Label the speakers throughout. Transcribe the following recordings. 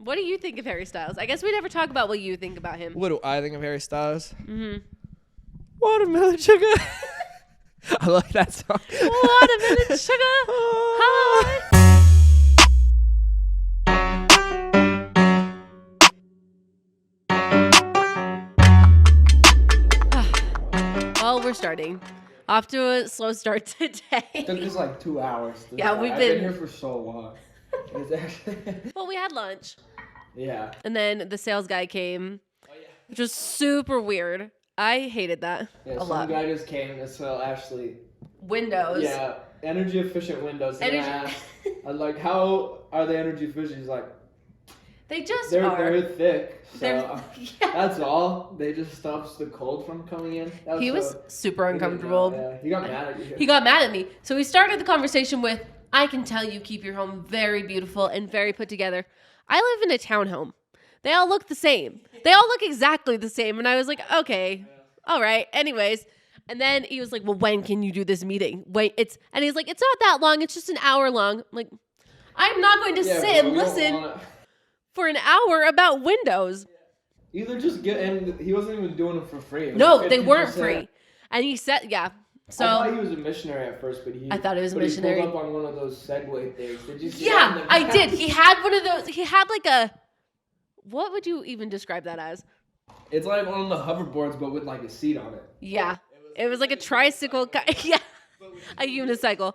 Speaker 1: What do you think of Harry Styles? I guess we never talk about what you think about him.
Speaker 2: What do I think of Harry Styles?
Speaker 1: Mm-hmm.
Speaker 2: Watermelon sugar. I like that song.
Speaker 1: Watermelon sugar. Hi. Well, we're starting. Off to a slow start today.
Speaker 2: It took us like 2 hours.
Speaker 1: Yeah,
Speaker 2: I've been here for so long. It's actually
Speaker 1: Well, we had lunch.
Speaker 2: Yeah.
Speaker 1: And then the sales guy came, which was super weird. I hated that a lot.
Speaker 2: Some guy just came to sell Ashley
Speaker 1: windows.
Speaker 2: Yeah, energy efficient windows. And I asked, I was like, how are they energy efficient? He's like,
Speaker 1: they just
Speaker 2: they're
Speaker 1: are.
Speaker 2: They're thick. So
Speaker 1: yeah.
Speaker 2: That's all. They just stops the cold from coming in.
Speaker 1: He was super uncomfortable.
Speaker 2: Yeah, he got mad at you.
Speaker 1: He got mad at me. So we started the conversation with, I can tell you keep your home very beautiful and very put together. I live in a townhome. They all look the same. They all look exactly the same. And I was like, okay, all right. Anyways. And then he was like, well, when can you do this meeting? And he's like, it's not that long. It's just an hour long. I'm like, I'm not going to sit and listen for an hour about windows.
Speaker 2: Either just and he wasn't even doing it for free.
Speaker 1: No, they weren't free. And he said, yeah. So
Speaker 2: I thought he was a missionary at first, but
Speaker 1: I thought it was a missionary.
Speaker 2: He pulled up on one of those Segway things. Did you see
Speaker 1: that? I did. He had one of those. He had like a, what would you even describe that as?
Speaker 2: It's like one of the hoverboards, but with like a seat on it.
Speaker 1: Yeah. It was like a tricycle. Yeah. A unicycle.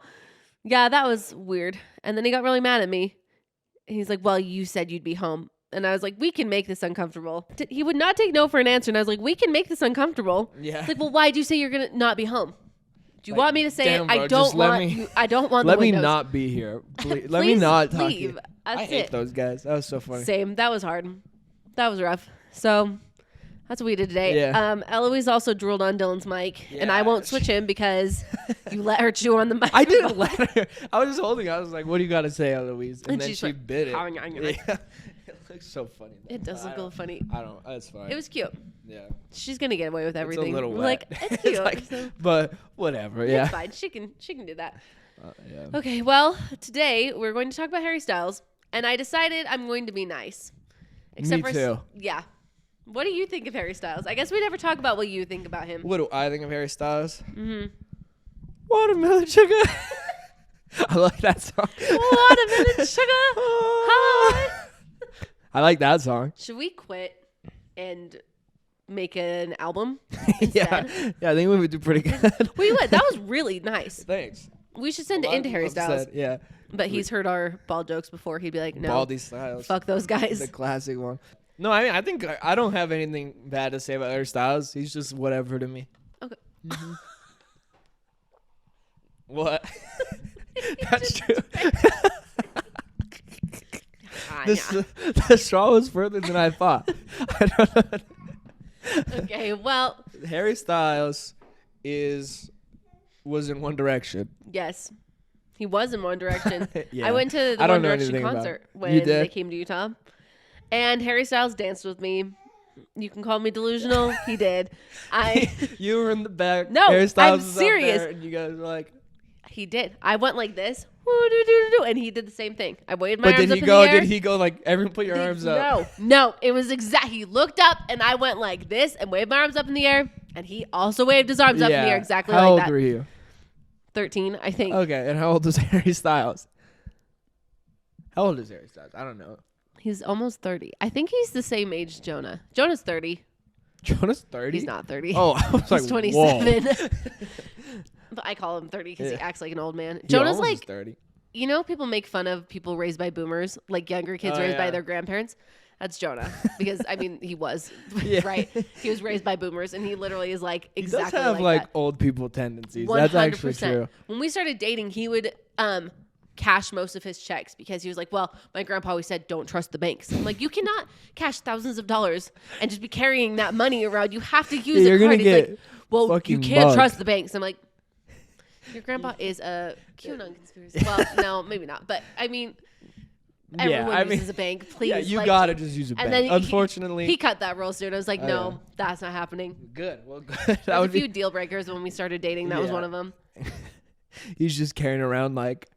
Speaker 1: Yeah, that was weird. And then he got really mad at me. He's like, well, you said you'd be home. And I was like, we can make this uncomfortable. He would not take no for an answer. And I was like, we can make this uncomfortable.
Speaker 2: Yeah.
Speaker 1: He's like, well, why do you say you're going to not be home? Do you want me to say
Speaker 2: damn,
Speaker 1: it?
Speaker 2: bro,
Speaker 1: I don't want
Speaker 2: Let
Speaker 1: the
Speaker 2: me
Speaker 1: windows.
Speaker 2: not be here. Please, let me not talk
Speaker 1: leave.
Speaker 2: to you.
Speaker 1: That's
Speaker 2: I hate those guys. That was so funny.
Speaker 1: Same. That was hard. That was rough. So that's what we did today.
Speaker 2: Yeah.
Speaker 1: Eloise also drooled on Dylan's mic, and I won't switch him because you let her chew on the mic.
Speaker 2: I didn't let her. I was just holding it. I was like, what do you got to say, Eloise? And then she
Speaker 1: like,
Speaker 2: bit it.
Speaker 1: Yeah.
Speaker 2: It looks so funny.
Speaker 1: It does look a little funny.
Speaker 2: I don't. That's fine.
Speaker 1: It was cute.
Speaker 2: Yeah.
Speaker 1: She's gonna get away with everything.
Speaker 2: It's a little wet.
Speaker 1: Like it's cute.
Speaker 2: It's but whatever. Yeah.
Speaker 1: It's fine. She can do that.
Speaker 2: Yeah.
Speaker 1: Okay. Well, today we're going to talk about Harry Styles, and I decided I'm going to be nice.
Speaker 2: Me too.
Speaker 1: Yeah. What do you think of Harry Styles? I guess we never talk about what you think about him.
Speaker 2: What do I think of Harry Styles?
Speaker 1: Mm-hmm.
Speaker 2: Watermelon sugar. I like that song.
Speaker 1: Watermelon sugar. Hi.
Speaker 2: I like that song.
Speaker 1: Should we quit and make an album
Speaker 2: Yeah, I think we would do pretty good.
Speaker 1: We would. That was really nice.
Speaker 2: Thanks.
Speaker 1: We should send it into Harry Styles.
Speaker 2: Yeah.
Speaker 1: But he's heard our ball jokes before. He'd be like, no.
Speaker 2: Baldy Styles.
Speaker 1: Fuck those guys.
Speaker 2: The classic one. No, I mean, I think I don't have anything bad to say about Harry Styles. He's just whatever to me.
Speaker 1: Okay.
Speaker 2: Mm-hmm. What? That's true. The straw was further than I thought. I don't know.
Speaker 1: Okay, well.
Speaker 2: Harry Styles was in One Direction.
Speaker 1: Yes. He was in One Direction.
Speaker 2: Yeah.
Speaker 1: I went to the One Direction concert when they came to Utah. And Harry Styles danced with me. You can call me delusional. He did.
Speaker 2: You were in the back.
Speaker 1: No,
Speaker 2: Harry Styles
Speaker 1: I'm
Speaker 2: was
Speaker 1: serious.
Speaker 2: Up there and you guys were like.
Speaker 1: He did. I went like this. And he did the same thing. I waved my arms up in the air.
Speaker 2: Did he go like, everyone put your arms up?
Speaker 1: No. It was exact. He looked up and I went like this and waved my arms up in the air. And he also waved his arms up in the air exactly like that.
Speaker 2: How old were you?
Speaker 1: 13, I think.
Speaker 2: Okay, and how old is Harry Styles? How old is Harry Styles? I don't know.
Speaker 1: He's almost 30. I think he's the same age as Jonah. Jonah's 30.
Speaker 2: Jonah's 30?
Speaker 1: He's not 30.
Speaker 2: Oh, I was
Speaker 1: he's
Speaker 2: like,
Speaker 1: 27. But I call him 30 because he acts like an old man. Jonah's like
Speaker 2: 30.
Speaker 1: You know, people make fun of people raised by boomers, like younger kids raised by their grandparents. That's Jonah, because I mean, he was right. He was raised by boomers, and he literally is like exactly.
Speaker 2: He does have like old people tendencies. 100%. That's actually true.
Speaker 1: When we started dating, he would cash most of his checks because he was like, "Well, my grandpa always said don't trust the banks." I'm like, you cannot cash thousands of dollars and just be carrying that money around. You have to use
Speaker 2: You're
Speaker 1: a card.
Speaker 2: Gonna get
Speaker 1: like, well, you can't
Speaker 2: mugged.
Speaker 1: trust the banks. I'm like. Your grandpa is a QAnon conspiracy. Well, no, maybe not. But I mean, everyone uses a bank. Please,
Speaker 2: yeah, you gotta just use a bank.
Speaker 1: Then
Speaker 2: Unfortunately,
Speaker 1: he cut that real soon. I was like, no, that's not happening.
Speaker 2: Good. Well, good.
Speaker 1: There was a few deal breakers when we started dating. That was one of them.
Speaker 2: He's just carrying around like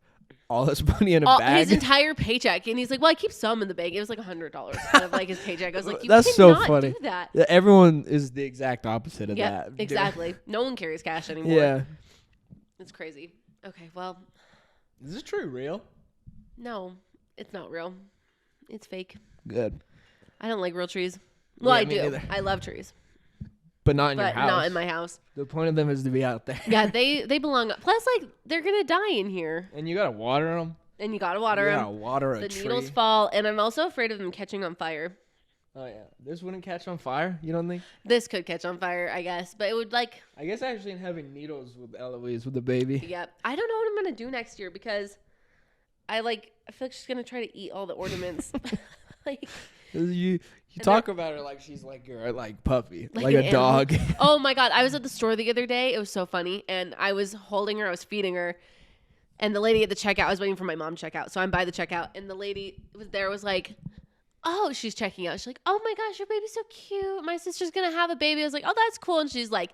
Speaker 2: all his money in a
Speaker 1: His
Speaker 2: bag.
Speaker 1: entire paycheck, and he's like, "Well, I keep some in the bank." It was like $100 out of like his paycheck. I was like, "You
Speaker 2: That's
Speaker 1: cannot
Speaker 2: so funny.
Speaker 1: do that."
Speaker 2: Everyone is the exact opposite of that.
Speaker 1: Exactly. No one carries cash anymore.
Speaker 2: Yeah.
Speaker 1: It's crazy. Okay, well,
Speaker 2: Is this tree real?
Speaker 1: no, it's not real. It's fake.
Speaker 2: Good.
Speaker 1: I don't like real trees. Well,
Speaker 2: Yeah,
Speaker 1: I
Speaker 2: me
Speaker 1: do.
Speaker 2: neither.
Speaker 1: I love trees,
Speaker 2: But not in your
Speaker 1: but
Speaker 2: house.
Speaker 1: not in my house.
Speaker 2: The point of them is to be out there.
Speaker 1: Yeah, they belong. Plus, like, they're gonna die in here,
Speaker 2: And you gotta water them.
Speaker 1: and you gotta water
Speaker 2: You
Speaker 1: them.
Speaker 2: gotta water a
Speaker 1: The
Speaker 2: tree.
Speaker 1: needles fall, and I'm also afraid of them catching on fire.
Speaker 2: Oh yeah, this wouldn't catch on fire. You don't think?
Speaker 1: This could catch on fire, I guess, but it would like.
Speaker 2: I guess actually having needles with Eloise with the baby.
Speaker 1: Yep. I don't know what I'm gonna do next year because I feel like she's gonna try to eat all the ornaments. Like
Speaker 2: You talk about her like she's like your like puppy, like
Speaker 1: an
Speaker 2: a dog.
Speaker 1: Oh my god! I was at the store the other day. It was so funny, and I was holding her. I was feeding her, and the lady at the checkout. I was waiting for my mom to check out, so I'm by the checkout, and the lady was like, "Oh, she's checking out." She's like, "Oh my gosh, your baby's so cute. My sister's gonna have a baby." I was like, "Oh, that's cool," and she's like,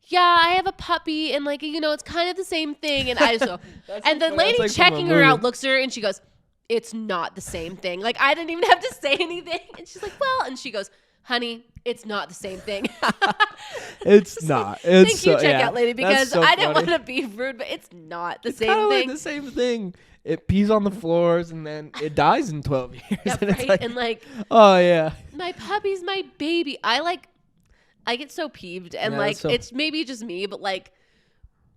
Speaker 1: "Yeah, I have a puppy, and like it's kind of the same thing." And I just go, and the lady
Speaker 2: like from a
Speaker 1: checking her
Speaker 2: movie.
Speaker 1: out looks at her, and she goes, "It's not the same thing." Like I didn't even have to say anything, and she's like, "Well," and she goes, "Honey, it's not the same thing."
Speaker 2: It's not. It's
Speaker 1: Thank you,
Speaker 2: so, yeah.
Speaker 1: checkout lady,
Speaker 2: That's
Speaker 1: because
Speaker 2: so
Speaker 1: I didn't
Speaker 2: funny.
Speaker 1: want to be rude, but it's not the
Speaker 2: It's
Speaker 1: same
Speaker 2: kinda
Speaker 1: thing.
Speaker 2: like the same thing. It pees on the floors and then it dies in 12 years.
Speaker 1: Yeah,
Speaker 2: and it's
Speaker 1: right.
Speaker 2: like,
Speaker 1: And like,
Speaker 2: oh yeah.
Speaker 1: my puppy's my baby. I get so peeved, and
Speaker 2: Yeah,
Speaker 1: like,
Speaker 2: that's so-
Speaker 1: it's maybe just me, but like,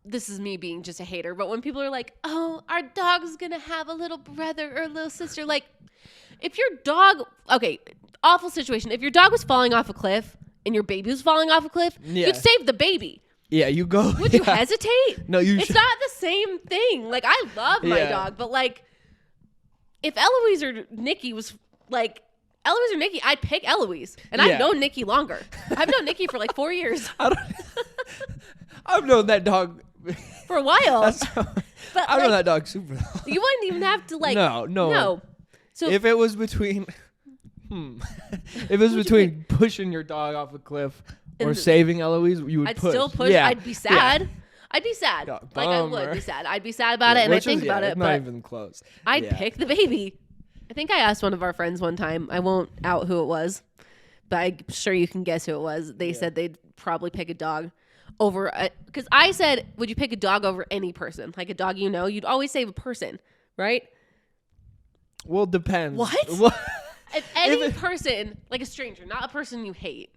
Speaker 1: this is me being just a hater. But when people are like, "Oh, our dog's gonna have a little brother or a little sister," like, if your dog, okay, awful situation. If your dog was falling off a cliff and your baby was falling off a cliff,
Speaker 2: Yeah.
Speaker 1: you'd save the baby.
Speaker 2: Yeah, you go.
Speaker 1: Would
Speaker 2: yeah.
Speaker 1: you hesitate?
Speaker 2: No, you
Speaker 1: It's
Speaker 2: should.
Speaker 1: not the same thing. Like, I love my
Speaker 2: Yeah.
Speaker 1: dog, but like, if Eloise or Nikki was like, Eloise or Nikki, I'd pick Eloise. And
Speaker 2: Yeah.
Speaker 1: I've known Nikki longer. I've known Nikki for like 4 years.
Speaker 2: I've known that dog.
Speaker 1: For a while. But
Speaker 2: I've known
Speaker 1: like,
Speaker 2: that dog super long.
Speaker 1: you wouldn't even have to like.
Speaker 2: No.
Speaker 1: So
Speaker 2: If it was between, if it was between pushing your dog off a cliff or
Speaker 1: And
Speaker 2: saving Eloise, you would
Speaker 1: I'd
Speaker 2: push.
Speaker 1: still push.
Speaker 2: Yeah.
Speaker 1: I'd be sad.
Speaker 2: Yeah.
Speaker 1: I'd be sad.
Speaker 2: Yeah,
Speaker 1: Like, I would
Speaker 2: bummer.
Speaker 1: be sad. I'd be sad about it, and I
Speaker 2: Which
Speaker 1: think
Speaker 2: is-
Speaker 1: about
Speaker 2: yeah,
Speaker 1: it,
Speaker 2: it's not
Speaker 1: but
Speaker 2: even close.
Speaker 1: I'd
Speaker 2: Yeah.
Speaker 1: pick the baby. I think I asked one of our friends one time. I won't out who it was, but I'm sure you can guess who it was. They said they'd probably pick a dog over because I said, would you pick a dog over any person? Like a dog you'd always say a person, right?
Speaker 2: Well, it depends.
Speaker 1: What? If any person, like a stranger, not a person you hate,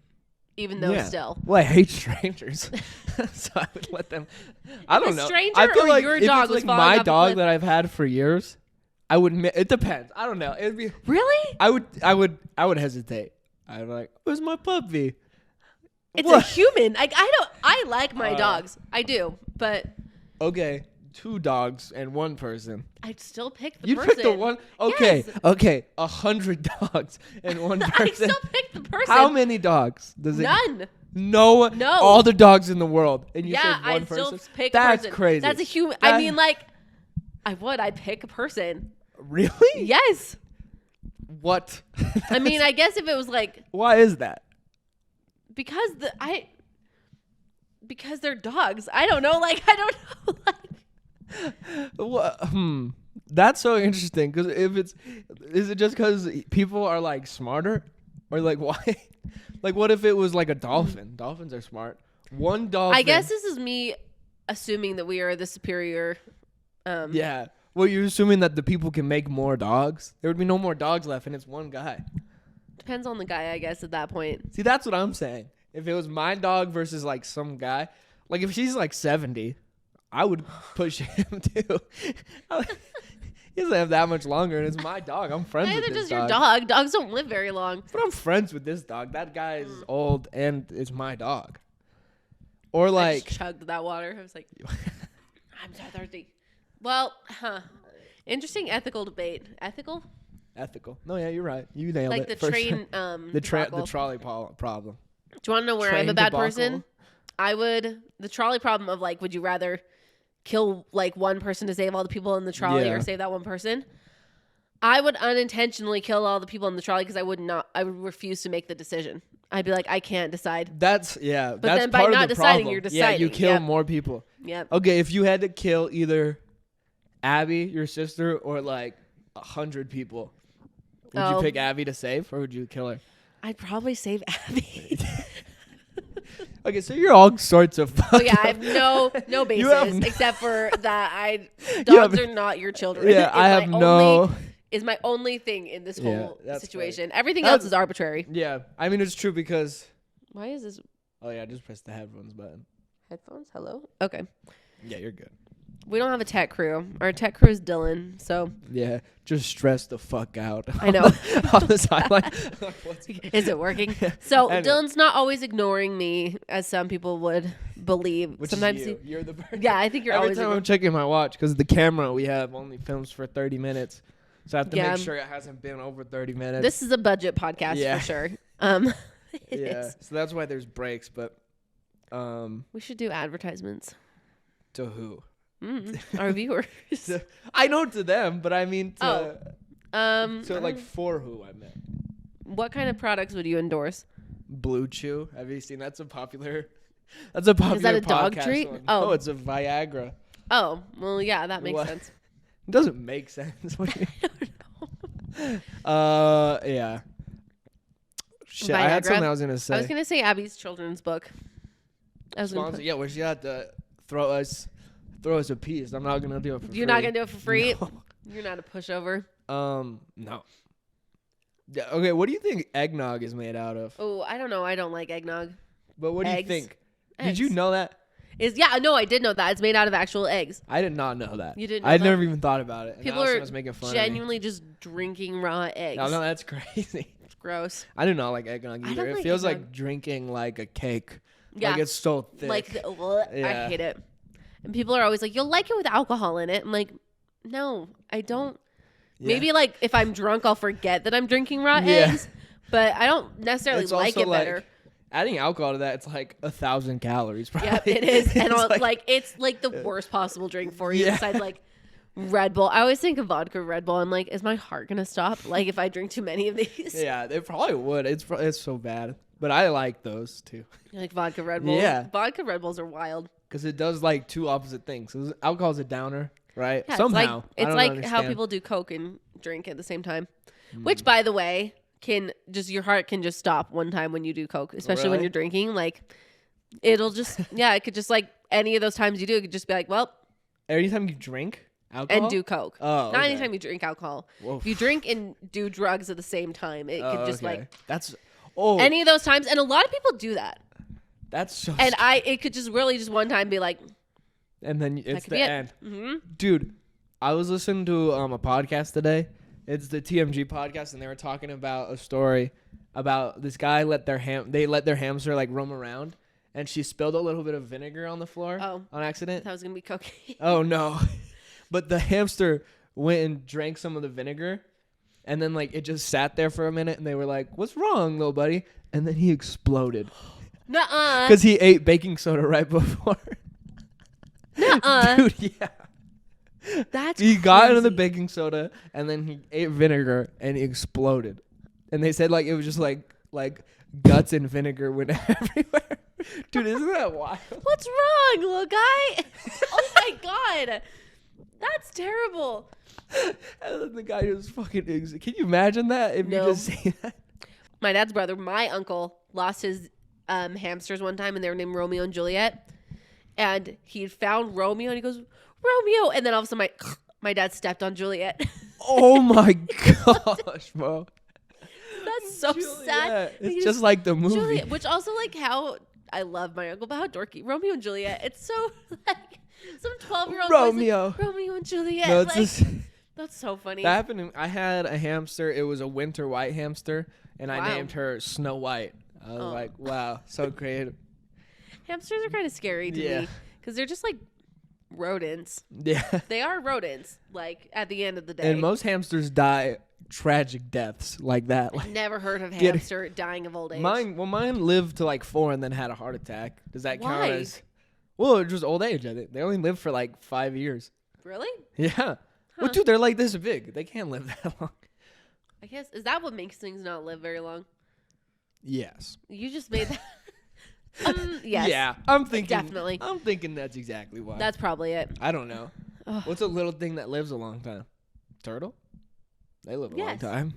Speaker 1: even though still.
Speaker 2: Well, I hate strangers, so I would let them. I don't know.
Speaker 1: stranger
Speaker 2: I feel
Speaker 1: or
Speaker 2: like
Speaker 1: your
Speaker 2: if
Speaker 1: dog
Speaker 2: it's
Speaker 1: was
Speaker 2: like
Speaker 1: falling
Speaker 2: my
Speaker 1: off a
Speaker 2: dog
Speaker 1: cliff-
Speaker 2: that I've had for years, I would. It depends. I don't know. It'd be.
Speaker 1: Really?
Speaker 2: I would hesitate. I'd be like, "Where's my puppy?"
Speaker 1: It's
Speaker 2: What?
Speaker 1: a human. I like my dogs. I do, but
Speaker 2: Okay, 2 dogs and 1 person.
Speaker 1: I'd still pick the
Speaker 2: You
Speaker 1: person.
Speaker 2: pick the one. Okay,
Speaker 1: Yes.
Speaker 2: okay. 100 dogs and 1
Speaker 1: I
Speaker 2: person.
Speaker 1: still pick the person.
Speaker 2: How many dogs does it?
Speaker 1: None.
Speaker 2: No.
Speaker 1: No.
Speaker 2: All the dogs in the world, and you
Speaker 1: Yeah,
Speaker 2: say one
Speaker 1: I'd
Speaker 2: person.
Speaker 1: still pick
Speaker 2: That's
Speaker 1: person.
Speaker 2: crazy.
Speaker 1: That's a human.
Speaker 2: That-
Speaker 1: I mean, like, I'd pick a person.
Speaker 2: Really?
Speaker 1: Yes.
Speaker 2: What?
Speaker 1: I mean, I guess if it was like
Speaker 2: Why is that?
Speaker 1: because because they're dogs. I don't know. Like, I don't know. Like,
Speaker 2: That's so interesting because is it just because people are like smarter, or like why? Like, what if it was like a dolphin? Dolphins are smart. One dolphin.
Speaker 1: I guess this is me assuming that we are the superior.
Speaker 2: Yeah. Well, you're assuming that the people can make more dogs. There would be no more dogs left, and it's one guy.
Speaker 1: Depends on the guy, I guess, at that point.
Speaker 2: See, that's what I'm saying. If it was my dog versus like some guy, like if she's like 70, I would push him too. He doesn't have that much longer, and it's my dog. I'm friends with
Speaker 1: Neither
Speaker 2: this
Speaker 1: does your
Speaker 2: dog.
Speaker 1: dog. Dogs don't live very long.
Speaker 2: But I'm friends with this dog. That guy is old, and it's my dog. Or
Speaker 1: I
Speaker 2: like,
Speaker 1: just chugged that water. I was like, I'm so thirsty. Well, interesting ethical debate. Ethical?
Speaker 2: ethical. No, yeah, you're right. You nailed
Speaker 1: Like
Speaker 2: it.
Speaker 1: the
Speaker 2: for
Speaker 1: train,
Speaker 2: sure. The
Speaker 1: debacle.
Speaker 2: trolley problem.
Speaker 1: Do you want to know where I'm
Speaker 2: Train
Speaker 1: a bad
Speaker 2: debacle.
Speaker 1: person? I would, the trolley problem of like, would you rather kill like one person to save all the people in the trolley
Speaker 2: Yeah.
Speaker 1: or save that one person? I would unintentionally kill all the people in the trolley because I would refuse to make the decision. I'd be like, I can't decide.
Speaker 2: That's
Speaker 1: But
Speaker 2: that's
Speaker 1: then by
Speaker 2: part
Speaker 1: not
Speaker 2: of the
Speaker 1: deciding,
Speaker 2: problem.
Speaker 1: you're
Speaker 2: Yeah, you
Speaker 1: deciding.
Speaker 2: kill
Speaker 1: Yep.
Speaker 2: more people.
Speaker 1: Yep.
Speaker 2: Okay, if you had to kill either Abby, your sister, or like 100 people? Would you pick Abby to save, or would you kill her?
Speaker 1: I'd probably save Abby.
Speaker 2: Okay, so you're all sorts of
Speaker 1: Oh yeah, I have no basis
Speaker 2: have
Speaker 1: except for that dogs are not your children.
Speaker 2: Yeah, I have no.
Speaker 1: Is my only thing in this whole
Speaker 2: that's
Speaker 1: situation. Everything else is arbitrary.
Speaker 2: Yeah, I mean it's true because.
Speaker 1: Why is this?
Speaker 2: Oh yeah, just press the headphones button.
Speaker 1: Headphones? Hello? Okay.
Speaker 2: Yeah, you're good.
Speaker 1: We don't have a tech crew. Our tech crew is Dylan, so.
Speaker 2: Yeah, just stress the fuck out.
Speaker 1: I know.
Speaker 2: On the sideline.
Speaker 1: Is it working? So
Speaker 2: Anyway.
Speaker 1: Dylan's not always ignoring me, as some people would believe.
Speaker 2: Which
Speaker 1: Sometimes
Speaker 2: is you're the person.
Speaker 1: yeah, I think you're
Speaker 2: Every
Speaker 1: always.
Speaker 2: time I'm checking my watch, because the camera we have only films for 30 minutes. So I have to
Speaker 1: Yeah.
Speaker 2: make sure it hasn't been over 30 minutes.
Speaker 1: This is a budget podcast
Speaker 2: Yeah.
Speaker 1: for sure. It is.
Speaker 2: So that's why there's breaks, but
Speaker 1: We should do advertisements.
Speaker 2: to who?
Speaker 1: Our viewers.
Speaker 2: I know to them, but I mean to
Speaker 1: like
Speaker 2: for who I meant.
Speaker 1: what kind of products would you endorse?
Speaker 2: Blue Chew. Have you seen that's a popular Is that a
Speaker 1: dog
Speaker 2: podcast
Speaker 1: treat?
Speaker 2: one.
Speaker 1: Oh.
Speaker 2: No, it's a Viagra.
Speaker 1: Oh, well, yeah, that makes
Speaker 2: What?
Speaker 1: sense.
Speaker 2: It doesn't make sense. What do you mean? Yeah. Shit, I had
Speaker 1: Viagra?
Speaker 2: something I was gonna say.
Speaker 1: I was gonna say Abby's children's book. I was gonna
Speaker 2: Sponsor, yeah, where she had to throw us a piece. I'm not gonna do it for free.
Speaker 1: You're not gonna do it for free?
Speaker 2: No.
Speaker 1: You're not a pushover.
Speaker 2: No. Yeah, okay, what do you think eggnog is made out of?
Speaker 1: Oh, I don't know. I don't like eggnog.
Speaker 2: But what do
Speaker 1: Eggs.
Speaker 2: you think?
Speaker 1: Eggs.
Speaker 2: Did you know that?
Speaker 1: No, I did know that. It's made out of actual eggs.
Speaker 2: I did not know that.
Speaker 1: You didn't know
Speaker 2: I
Speaker 1: that?
Speaker 2: never even thought about it. And
Speaker 1: People
Speaker 2: now
Speaker 1: are
Speaker 2: someone's making fun of me.
Speaker 1: genuinely just drinking raw eggs.
Speaker 2: No, that's crazy.
Speaker 1: It's gross.
Speaker 2: I do not like eggnog
Speaker 1: I
Speaker 2: either.
Speaker 1: don't
Speaker 2: It
Speaker 1: like
Speaker 2: feels
Speaker 1: eggnog.
Speaker 2: like drinking like a cake.
Speaker 1: Yeah.
Speaker 2: Like it's so thick.
Speaker 1: I
Speaker 2: Yeah.
Speaker 1: hate it. And people are always like, you'll like it with alcohol in it. I'm like, no, I don't.
Speaker 2: Yeah.
Speaker 1: Maybe like if I'm drunk, I'll forget that I'm drinking raw
Speaker 2: Yeah.
Speaker 1: eggs. But I don't necessarily
Speaker 2: It's
Speaker 1: like
Speaker 2: also
Speaker 1: it better.
Speaker 2: Adding alcohol to that, it's like 1,000 calories. Probably.
Speaker 1: Yep, it is. And
Speaker 2: It's
Speaker 1: it's like the worst possible drink for you
Speaker 2: Yeah.
Speaker 1: besides like Red Bull. I always think of vodka Red Bull. I'm like, is my heart going to stop? Like if I drink too many of these?
Speaker 2: Yeah, it probably would. It's so bad. But I like those too.
Speaker 1: You like vodka Red Bull?
Speaker 2: Yeah.
Speaker 1: Vodka Red Bulls are wild.
Speaker 2: Because it does like two opposite things. Alcohol's a downer, right?
Speaker 1: Yeah,
Speaker 2: Somehow.
Speaker 1: It's
Speaker 2: I
Speaker 1: like
Speaker 2: don't
Speaker 1: how
Speaker 2: understand.
Speaker 1: people do Coke and drink at the same time. Which, by the way, your heart can just stop one time when you do Coke, especially when
Speaker 2: Really?
Speaker 1: you're drinking. Like, it'll just, it could just like any of those times you do, it could just be like, well,
Speaker 2: Anytime you drink alcohol?
Speaker 1: and do Coke.
Speaker 2: Oh,
Speaker 1: Not
Speaker 2: okay.
Speaker 1: anytime you drink alcohol.
Speaker 2: Whoa.
Speaker 1: If you drink and do drugs at the same time, it could just
Speaker 2: okay.
Speaker 1: like
Speaker 2: That's... Oh,
Speaker 1: any of those times. And a lot of people do that.
Speaker 2: that's so...
Speaker 1: And it could just really just one time be like,
Speaker 2: And then it's
Speaker 1: could
Speaker 2: the
Speaker 1: be it.
Speaker 2: end.
Speaker 1: mm-hmm.
Speaker 2: Dude, I was listening to a podcast today. It's the TMG podcast, and they were talking about a story about this guy let their hamster like roam around, and she spilled a little bit of vinegar on the floor on accident.
Speaker 1: That was going to be cocaine.
Speaker 2: Oh no. But the hamster went and drank some of the vinegar, and then like it just sat there for a minute, and they were like, "What's wrong, little buddy?" And then he exploded
Speaker 1: Nuh-uh.
Speaker 2: because he ate baking soda right before.
Speaker 1: Nuh-uh.
Speaker 2: Dude, yeah.
Speaker 1: That's
Speaker 2: He got into the
Speaker 1: crazy.
Speaker 2: baking soda, and then he ate vinegar, and he exploded. And they said like it was just like guts and vinegar went everywhere. Dude, isn't that wild?
Speaker 1: What's wrong, little guy? Oh my god. That's terrible.
Speaker 2: And then the guy just fucking... Can you imagine that if
Speaker 1: No.
Speaker 2: you just say that?
Speaker 1: My dad's brother, my uncle, lost his hamsters one time, and they were named Romeo and Juliet. And he found Romeo, and he goes, Romeo. And then all of a sudden, my dad stepped on Juliet.
Speaker 2: Oh my gosh, bro.
Speaker 1: That's so
Speaker 2: Juliet.
Speaker 1: sad.
Speaker 2: It's just like the movie.
Speaker 1: Juliet, which also like how I love my uncle, but how dorky. Romeo and Juliet. It's so like some 12-year-old
Speaker 2: Romeo.
Speaker 1: Like, Romeo and Juliet.
Speaker 2: No, it's
Speaker 1: like,
Speaker 2: just,
Speaker 1: that's so funny.
Speaker 2: that happened. I had a hamster. It was a winter white hamster, and I
Speaker 1: Wow.
Speaker 2: named her Snow White. I was like, wow, so creative.
Speaker 1: Hamsters are kind of scary to
Speaker 2: Yeah.
Speaker 1: me because they're just like rodents.
Speaker 2: Yeah.
Speaker 1: They are rodents, like at the end of the day.
Speaker 2: And most hamsters die tragic deaths like that. Like
Speaker 1: Never heard of
Speaker 2: Get-
Speaker 1: hamster dying of old age.
Speaker 2: mine lived to like 4 and then had a heart attack. Does that count
Speaker 1: Why?
Speaker 2: as? Well, it's just old age. I think they only live for like 5 years.
Speaker 1: Really?
Speaker 2: Yeah. Well,
Speaker 1: Huh.
Speaker 2: dude, they're like this big. They can't live that long.
Speaker 1: I guess is that what makes things not live very long?
Speaker 2: Yes.
Speaker 1: You just made that. Yes.
Speaker 2: Yeah. I'm thinking.
Speaker 1: Definitely.
Speaker 2: I'm thinking that's exactly why.
Speaker 1: That's probably it.
Speaker 2: I don't know.
Speaker 1: Ugh.
Speaker 2: What's a little thing that lives a long time? Turtle? They live a long
Speaker 1: Yes.
Speaker 2: time.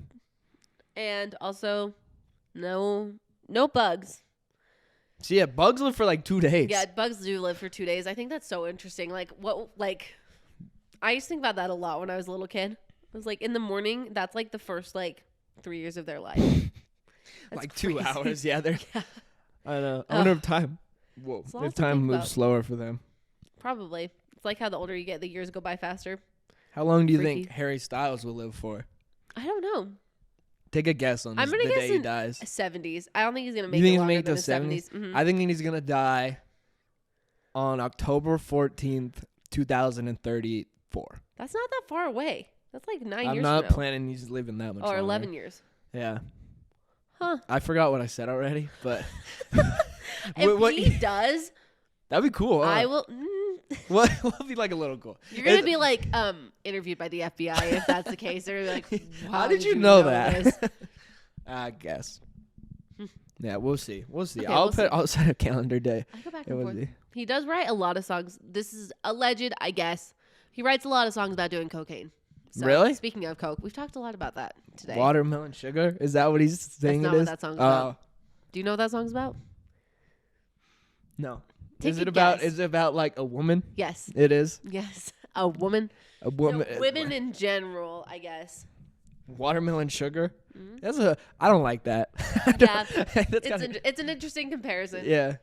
Speaker 1: And also, no bugs.
Speaker 2: So yeah, bugs live for like 2 days.
Speaker 1: Yeah, bugs do live for 2 days. I think that's so interesting. I used to think about that a lot when I was a little kid. I was like, in the morning, that's like the first 3 years of their life. That's
Speaker 2: like
Speaker 1: crazy.
Speaker 2: 2 hours. Yeah, they're.
Speaker 1: Yeah.
Speaker 2: I know. I wonder if time. Whoa.
Speaker 1: It's a lot
Speaker 2: If
Speaker 1: to
Speaker 2: time
Speaker 1: think
Speaker 2: moves
Speaker 1: about.
Speaker 2: slower for them.
Speaker 1: Probably. It's like how the older you get, the years go by faster.
Speaker 2: How long do you
Speaker 1: Freaky.
Speaker 2: think Harry Styles will live for?
Speaker 1: I don't know.
Speaker 2: Take a guess on
Speaker 1: I'm
Speaker 2: the
Speaker 1: gonna guess
Speaker 2: day he
Speaker 1: in
Speaker 2: dies.
Speaker 1: 70s. I don't think he's gonna make
Speaker 2: You think
Speaker 1: it
Speaker 2: he'll
Speaker 1: longer
Speaker 2: make it
Speaker 1: than
Speaker 2: to
Speaker 1: the 70s.
Speaker 2: 70s?
Speaker 1: Mhm.
Speaker 2: I think he's gonna die on October 14th, 2034.
Speaker 1: That's not that far away. That's like 9 years
Speaker 2: I'm not
Speaker 1: from now.
Speaker 2: planning he's living that much
Speaker 1: Or
Speaker 2: longer.
Speaker 1: 11 years.
Speaker 2: Yeah.
Speaker 1: Huh.
Speaker 2: I forgot what I said already, but
Speaker 1: If he does,
Speaker 2: that'd be cool. Huh?
Speaker 1: I will.
Speaker 2: What will be like a little cool?
Speaker 1: You're gonna be like interviewed by the FBI if that's the case. They're gonna be like,
Speaker 2: How did you know that?
Speaker 1: this?"
Speaker 2: I guess. Yeah, we'll see. We'll see.
Speaker 1: Okay,
Speaker 2: I'll set a calendar day.
Speaker 1: I go back
Speaker 2: It
Speaker 1: and
Speaker 2: would
Speaker 1: forth.
Speaker 2: be.
Speaker 1: He does write a lot of songs. This is alleged, I guess. He writes a lot of songs about doing cocaine. So,
Speaker 2: Really?
Speaker 1: Speaking of coke, we've talked a lot about that today.
Speaker 2: Watermelon sugar? Is that what he's saying?
Speaker 1: not
Speaker 2: it
Speaker 1: what
Speaker 2: is?
Speaker 1: that song's about. Do you know what that song's about?
Speaker 2: No.
Speaker 1: Take
Speaker 2: Is
Speaker 1: a
Speaker 2: it about?
Speaker 1: guess.
Speaker 2: Is it about like a woman?
Speaker 1: Yes.
Speaker 2: It is.
Speaker 1: Yes. A woman.
Speaker 2: A woman.
Speaker 1: No, women in general, I guess.
Speaker 2: Watermelon sugar.
Speaker 1: Mhm.
Speaker 2: That's a. I don't like that.
Speaker 1: Yeah.
Speaker 2: That's kinda,
Speaker 1: It's an interesting comparison.
Speaker 2: yeah.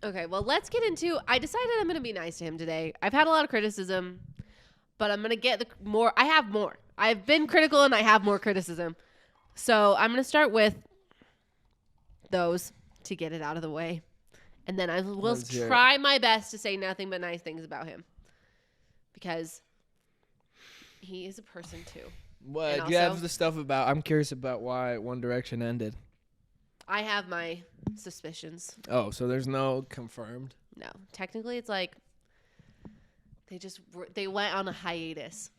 Speaker 1: Okay, well, let's get into. I decided I'm going to be nice to him today. I've had a lot of criticism, but I'm going to get more. I have more. I've been critical and I have more criticism. So I'm going to start with those to get it out of the way. And then I will
Speaker 2: Let's hear it.
Speaker 1: try my best to say nothing but nice things about him. Because he is a person too.
Speaker 2: What
Speaker 1: And
Speaker 2: you have
Speaker 1: also-
Speaker 2: the stuff about? I'm curious about why One Direction ended.
Speaker 1: I have my suspicions.
Speaker 2: Oh, so there's no confirmed.
Speaker 1: No, technically it's like they went on a hiatus.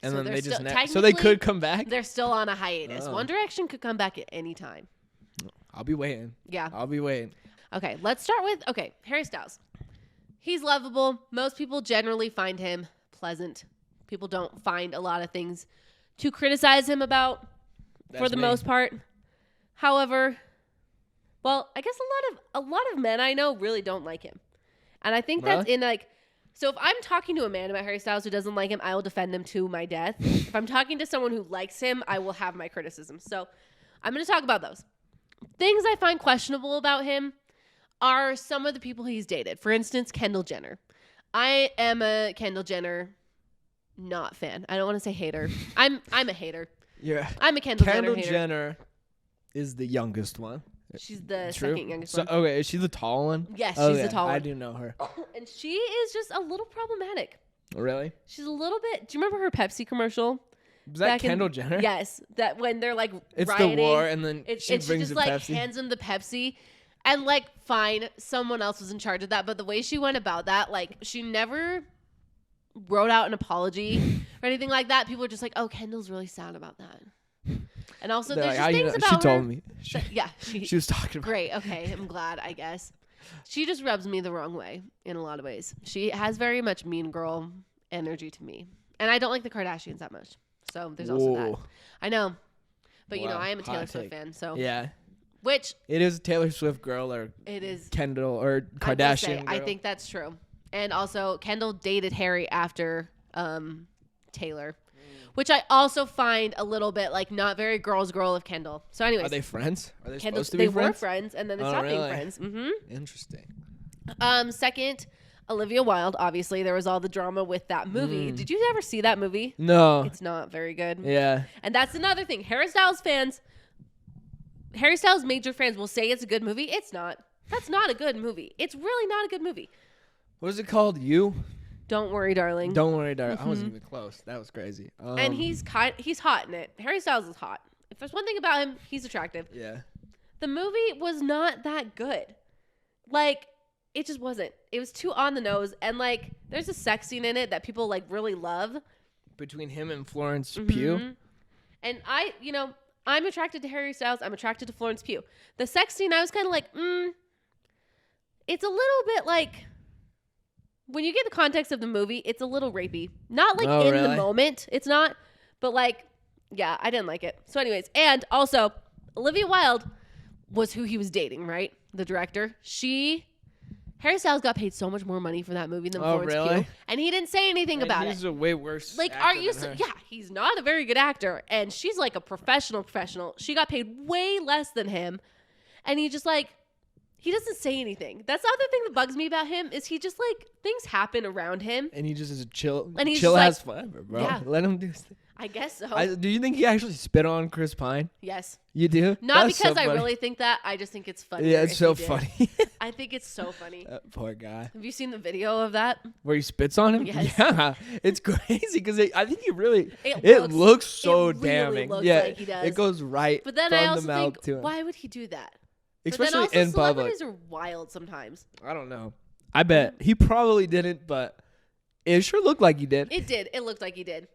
Speaker 2: And
Speaker 1: So
Speaker 2: then
Speaker 1: they're
Speaker 2: they just
Speaker 1: still-
Speaker 2: so they
Speaker 1: technically,
Speaker 2: could come back.
Speaker 1: They're still on a hiatus.
Speaker 2: Oh.
Speaker 1: One Direction could come back at any time.
Speaker 2: I'll be waiting.
Speaker 1: Yeah.
Speaker 2: I'll be waiting.
Speaker 1: Okay, let's start with Harry Styles. He's lovable. Most people generally find him pleasant. People don't find a lot of things to criticize him about for
Speaker 2: That's
Speaker 1: the
Speaker 2: me.
Speaker 1: most part. However, well, I guess a lot of men I know really don't like him. And I think that's
Speaker 2: Really?
Speaker 1: in like so if I'm talking to a man about Harry Styles who doesn't like him, I will defend him to my death. If I'm talking to someone who likes him, I will have my criticism. So I'm going to talk about those. Things I find questionable about him are some of the people he's dated. For instance, Kendall Jenner. I am a Kendall Jenner not fan. I don't want to say hater. I'm a hater.
Speaker 2: Yeah.
Speaker 1: I'm a Kendall
Speaker 2: Kendall
Speaker 1: Jenner hater.
Speaker 2: Jenner is the youngest one.
Speaker 1: She's the
Speaker 2: True.
Speaker 1: second youngest
Speaker 2: So,
Speaker 1: one.
Speaker 2: okay, is she the tall one?
Speaker 1: Yes,
Speaker 2: Oh,
Speaker 1: she's
Speaker 2: yeah,
Speaker 1: the tall
Speaker 2: I
Speaker 1: one.
Speaker 2: do know her.
Speaker 1: And she is just a little problematic.
Speaker 2: Really?
Speaker 1: She's a little bit. Do you remember her Pepsi commercial?
Speaker 2: Is that
Speaker 1: Back in-
Speaker 2: Kendall Jenner?
Speaker 1: Yes. That when they're like
Speaker 2: It's
Speaker 1: rioting,
Speaker 2: the war, and then
Speaker 1: and
Speaker 2: she
Speaker 1: she
Speaker 2: brings
Speaker 1: just
Speaker 2: the
Speaker 1: like
Speaker 2: Pepsi.
Speaker 1: hands him the Pepsi. And like, fine, someone else was in charge of that. But the way she went about that, like, she never wrote out an apology or anything like that. People were just like, "Oh, Kendall's really sad about that." And also,
Speaker 2: They're
Speaker 1: there's
Speaker 2: like,
Speaker 1: just
Speaker 2: "How you
Speaker 1: things
Speaker 2: know?"
Speaker 1: about
Speaker 2: She
Speaker 1: her.
Speaker 2: told me.
Speaker 1: Yeah,
Speaker 2: She was talking about.
Speaker 1: great. Okay, I'm glad. I guess she just rubs me the wrong way in a lot of ways. She has very much mean girl energy to me, and I don't like the Kardashians that much. So there's also that.
Speaker 2: Whoa.
Speaker 1: I know, but you know,
Speaker 2: Wow,
Speaker 1: I am a Taylor
Speaker 2: hot
Speaker 1: Swift
Speaker 2: take.
Speaker 1: fan. So
Speaker 2: Yeah,
Speaker 1: which
Speaker 2: it is a Taylor Swift girl or
Speaker 1: it is.
Speaker 2: Kendall or
Speaker 1: I will
Speaker 2: Kardashian
Speaker 1: say,
Speaker 2: girl.
Speaker 1: I think that's true. And also, Kendall dated Harry after Taylor, which I also find a little bit like not very girl of Kendall. So, anyways,
Speaker 2: Are they friends? Are they
Speaker 1: Kendall,
Speaker 2: supposed to
Speaker 1: they
Speaker 2: be friends?
Speaker 1: were friends, and then they
Speaker 2: Oh,
Speaker 1: stopped being
Speaker 2: really?
Speaker 1: friends.
Speaker 2: Interesting.
Speaker 1: Second, Olivia Wilde. Obviously, there was all the drama with that movie. Did you ever see that movie?
Speaker 2: No.
Speaker 1: It's not very good.
Speaker 2: Yeah.
Speaker 1: And that's another thing. Harry Styles major fans will say it's a good movie. It's not. That's not a good movie. It's really not a good movie.
Speaker 2: What is it called? You?
Speaker 1: Don't worry, darling.
Speaker 2: Don't worry, darling. I wasn't even close. That was crazy.
Speaker 1: And he's hot in it. Harry Styles is hot. If there's one thing about him, he's attractive.
Speaker 2: Yeah.
Speaker 1: The movie was not that good. Like, it just wasn't. It was too on the nose. And, like, there's a sex scene in it that people, like, really love.
Speaker 2: Between him and Florence Pugh.
Speaker 1: And I'm attracted to Harry Styles. I'm attracted to Florence Pugh. The sex scene, I was kind of like, it's a little bit, like, when you get the context of the movie, it's a little rapey. Not like
Speaker 2: Oh,
Speaker 1: in
Speaker 2: really?
Speaker 1: the moment. It's not. But like, yeah, I didn't like it. So anyways, and also Olivia Wilde was who he was dating, right? The director. Harry Styles got paid so much more money for that movie than Florence
Speaker 2: really?
Speaker 1: Pugh. And he didn't say anything about it.
Speaker 2: He's a way worse
Speaker 1: Like,
Speaker 2: actor
Speaker 1: aren't you?
Speaker 2: than her.
Speaker 1: Yeah, he's not a very good actor, and she's like a professional. She got paid way less than him, and he just like he doesn't say anything. That's the other thing that bugs me about him is he just like things happen around him.
Speaker 2: And he just is a chill.
Speaker 1: And he's
Speaker 2: chill
Speaker 1: just
Speaker 2: has forever, bro.
Speaker 1: Yeah.
Speaker 2: Let him do his thing.
Speaker 1: I guess so.
Speaker 2: Do you think he actually spit on Chris Pine?
Speaker 1: Yes.
Speaker 2: You do?
Speaker 1: Not
Speaker 2: That's
Speaker 1: because
Speaker 2: so
Speaker 1: I
Speaker 2: funny.
Speaker 1: really think that. I just think it's funny.
Speaker 2: Yeah, it's so funny.
Speaker 1: I think it's so funny.
Speaker 2: That poor guy.
Speaker 1: Have you seen the video of that?
Speaker 2: Where he spits on him?
Speaker 1: Yes.
Speaker 2: Yeah. It's crazy because I think he really.
Speaker 1: It
Speaker 2: It looks so
Speaker 1: it really
Speaker 2: damning.
Speaker 1: looks
Speaker 2: yeah.
Speaker 1: like he does.
Speaker 2: It goes right
Speaker 1: But then
Speaker 2: from
Speaker 1: I also
Speaker 2: the mouth
Speaker 1: think,
Speaker 2: to him.
Speaker 1: why would he do that?
Speaker 2: Especially
Speaker 1: but then also
Speaker 2: in public.
Speaker 1: celebrities are wild sometimes.
Speaker 2: I don't know. I bet. He probably didn't, but it sure looked like he did.
Speaker 1: It did. It looked like he did.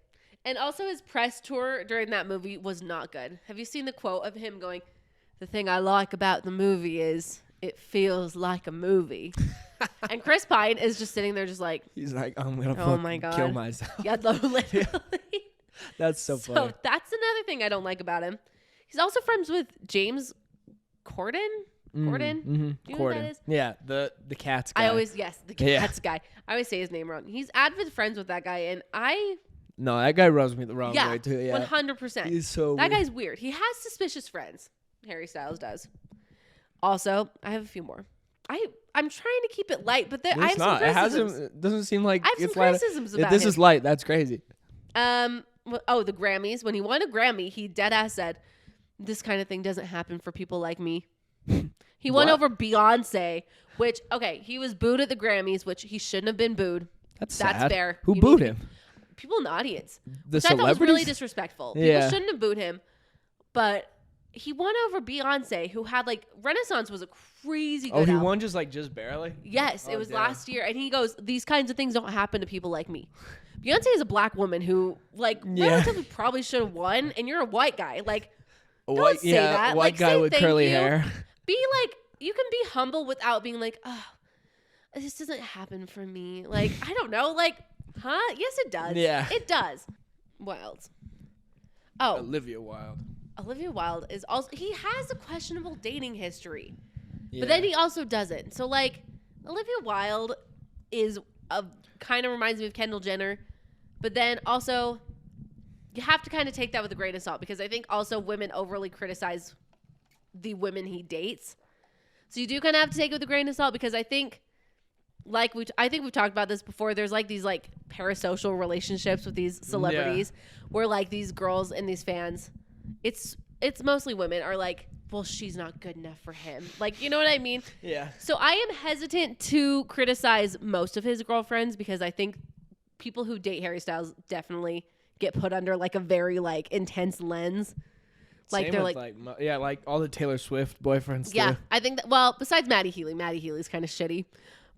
Speaker 1: And also his press tour during that movie was not good. Have you seen the quote of him going, "The thing I like about the movie is it feels like a movie." And Chris Pine is just sitting there just like,
Speaker 2: He's like, I'm going to
Speaker 1: Oh my
Speaker 2: fucking
Speaker 1: God.
Speaker 2: kill myself.
Speaker 1: yeah, literally.
Speaker 2: That's so funny.
Speaker 1: So that's another thing I don't like about him. He's also friends with James Corden. Corden?
Speaker 2: Mm-hmm.
Speaker 1: Do you know who that is?
Speaker 2: Yeah, the cat's guy.
Speaker 1: The
Speaker 2: Yeah.
Speaker 1: cats guy. I always say his name wrong. He's avid friends with that guy, and
Speaker 2: No, that guy rubs me the wrong way too. Yeah.
Speaker 1: 100%.
Speaker 2: He's so
Speaker 1: That
Speaker 2: weird.
Speaker 1: guy's weird. He has suspicious friends. Harry Styles does. Also, I have a few more. I'm trying to keep it light, but I have
Speaker 2: It's
Speaker 1: some
Speaker 2: not. It
Speaker 1: criticisms.
Speaker 2: hasn't. It doesn't seem like
Speaker 1: I have some
Speaker 2: it's light.
Speaker 1: criticisms about
Speaker 2: This
Speaker 1: him.
Speaker 2: is light. That's crazy.
Speaker 1: The Grammys. When he won a Grammy, he dead ass said, "This kind of thing doesn't happen for people like me." He won
Speaker 2: What?
Speaker 1: over Beyonce, which he was booed at the Grammys, which he shouldn't have been booed.
Speaker 2: That's
Speaker 1: That's
Speaker 2: sad.
Speaker 1: fair.
Speaker 2: Who
Speaker 1: You
Speaker 2: booed
Speaker 1: need-
Speaker 2: him?
Speaker 1: People in the audience.
Speaker 2: The
Speaker 1: Which I thought was really
Speaker 2: celebrities?
Speaker 1: disrespectful.
Speaker 2: Yeah.
Speaker 1: People shouldn't have booed him. But he won over Beyonce, who had Renaissance was a crazy good
Speaker 2: Oh, he
Speaker 1: album.
Speaker 2: won just barely.
Speaker 1: Yes, it
Speaker 2: Oh,
Speaker 1: was
Speaker 2: damn.
Speaker 1: last year. And he goes, these kinds of things don't happen to people like me. Beyonce is a black woman who relatively probably should have won, and you're a white guy. Don't say that.
Speaker 2: White guy
Speaker 1: say
Speaker 2: with
Speaker 1: thank
Speaker 2: curly
Speaker 1: you.
Speaker 2: hair.
Speaker 1: Be you can be humble without being oh, this doesn't happen for me. I don't know. Huh? Yes, it does.
Speaker 2: Yeah.
Speaker 1: It does. What else? Oh,
Speaker 2: Olivia Wilde.
Speaker 1: Olivia Wilde is also, he has a questionable dating history,
Speaker 2: Yeah.
Speaker 1: but then he also doesn't. So Olivia Wilde kind of reminds me of Kendall Jenner, but then also you have to kind of take that with a grain of salt because I think also women overly criticize the women he dates. So you do kind of have to take it with a grain of salt because I think we've talked about this before. There's these parasocial relationships with these celebrities where these girls and these fans, it's mostly women are well, she's not good enough for him. You know what I mean?
Speaker 2: Yeah.
Speaker 1: So I am hesitant to criticize most of his girlfriends because I think people who date Harry Styles definitely get put under a very intense lens.
Speaker 2: Same
Speaker 1: They're
Speaker 2: with, all the Taylor Swift boyfriends.
Speaker 1: yeah,
Speaker 2: too.
Speaker 1: I think that, besides Maddie Healy's kind of shitty,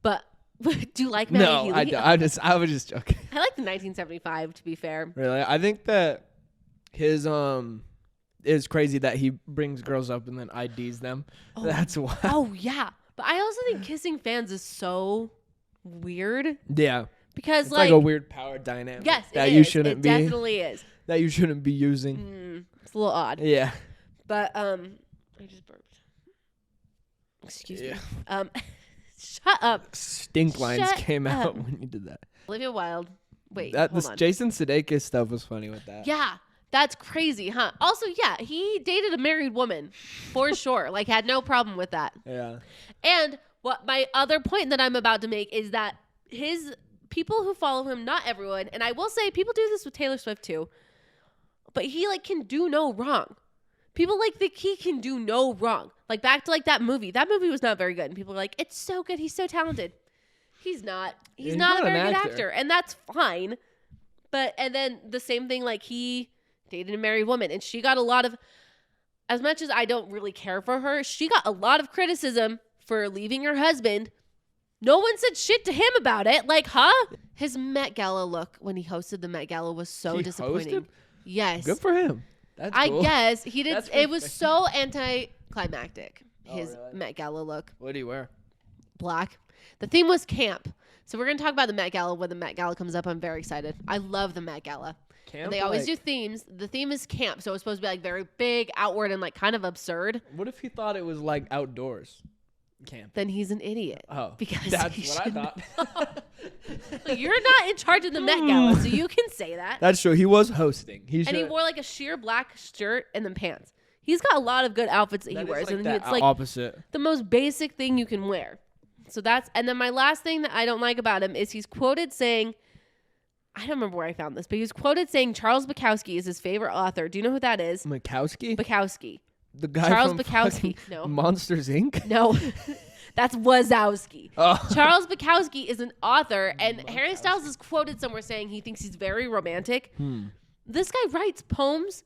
Speaker 1: but do you like Maddie
Speaker 2: No,
Speaker 1: Healy?
Speaker 2: I don't. I was just joking.
Speaker 1: I like the 1975 to be fair.
Speaker 2: Really, I think that his is crazy that he brings girls up and then IDs them.
Speaker 1: Oh.
Speaker 2: That's why.
Speaker 1: Oh yeah, but I also think kissing fans is so weird
Speaker 2: Yeah,
Speaker 1: because
Speaker 2: it's like a weird power dynamic.
Speaker 1: yes,
Speaker 2: that
Speaker 1: it
Speaker 2: you
Speaker 1: is.
Speaker 2: shouldn't
Speaker 1: It
Speaker 2: be.
Speaker 1: definitely is.
Speaker 2: That you shouldn't be using.
Speaker 1: It's a little odd.
Speaker 2: Yeah.
Speaker 1: But I just burped. Excuse me.
Speaker 2: Yeah.
Speaker 1: Shut up.
Speaker 2: Stink lines
Speaker 1: Shut
Speaker 2: came
Speaker 1: up.
Speaker 2: out when you did that.
Speaker 1: Olivia Wilde. Wait,
Speaker 2: That
Speaker 1: hold
Speaker 2: this
Speaker 1: on.
Speaker 2: Jason Sudekis stuff was funny with that.
Speaker 1: Yeah, that's crazy, huh? Also, yeah, he dated a married woman for sure. Had no problem with that.
Speaker 2: Yeah.
Speaker 1: And what my other point that I'm about to make is that his people who follow him, not everyone, and I will say people do this with Taylor Swift too, but he can do no wrong. People think he can do no wrong. Back to that movie. That movie was not very good. And people are it's so good. He's so talented. He's not. He's not a
Speaker 2: not an
Speaker 1: very good
Speaker 2: actor.
Speaker 1: actor. And that's fine. And then the same thing, he dated a married woman. And she got a lot of, as much as I don't really care for her, she got a lot of criticism for leaving her husband. No one said shit to him about it. Huh? His Met Gala look when he hosted the Met Gala was so
Speaker 2: He
Speaker 1: disappointing.
Speaker 2: hosted?
Speaker 1: Yes.
Speaker 2: Good for him. That's
Speaker 1: I
Speaker 2: cool.
Speaker 1: guess he did.
Speaker 2: That's
Speaker 1: It was
Speaker 2: pretty
Speaker 1: so anticlimactic.
Speaker 2: Oh,
Speaker 1: His
Speaker 2: really?
Speaker 1: Met Gala look,
Speaker 2: What do you wear?
Speaker 1: black. The theme was camp. So we're going to talk about the Met Gala when the Met Gala comes up. I'm very excited. I love the Met Gala.
Speaker 2: Camp,
Speaker 1: and they always do themes. The theme is camp. So it's supposed to be like very big, outward, and like kind of absurd.
Speaker 2: What if he thought it was like outdoors camp?
Speaker 1: Then he's an idiot.
Speaker 2: Oh,
Speaker 1: because
Speaker 2: that's what I thought.
Speaker 1: You're not in charge of the Met Gala, so you can say that.
Speaker 2: That's true. He was hosting.
Speaker 1: He wore like a sheer black shirt and then pants. He's got a lot of good outfits that he wears.
Speaker 2: Like
Speaker 1: and
Speaker 2: that
Speaker 1: it's like
Speaker 2: opposite.
Speaker 1: The most basic thing you can wear. So and then my last thing that I don't like about him is he's quoted saying, I don't remember where I found this, but he was quoted saying Charles Bukowski is his favorite author. Do you know who that is?
Speaker 2: Bukowski?
Speaker 1: Bukowski.
Speaker 2: The guy
Speaker 1: Charles
Speaker 2: from
Speaker 1: Bukowski. No.
Speaker 2: Monsters, Inc.?
Speaker 1: No. That's Wazowski.
Speaker 2: Oh.
Speaker 1: Charles Bukowski is an author, and Harry Styles is quoted somewhere saying he thinks he's very romantic. This guy writes poems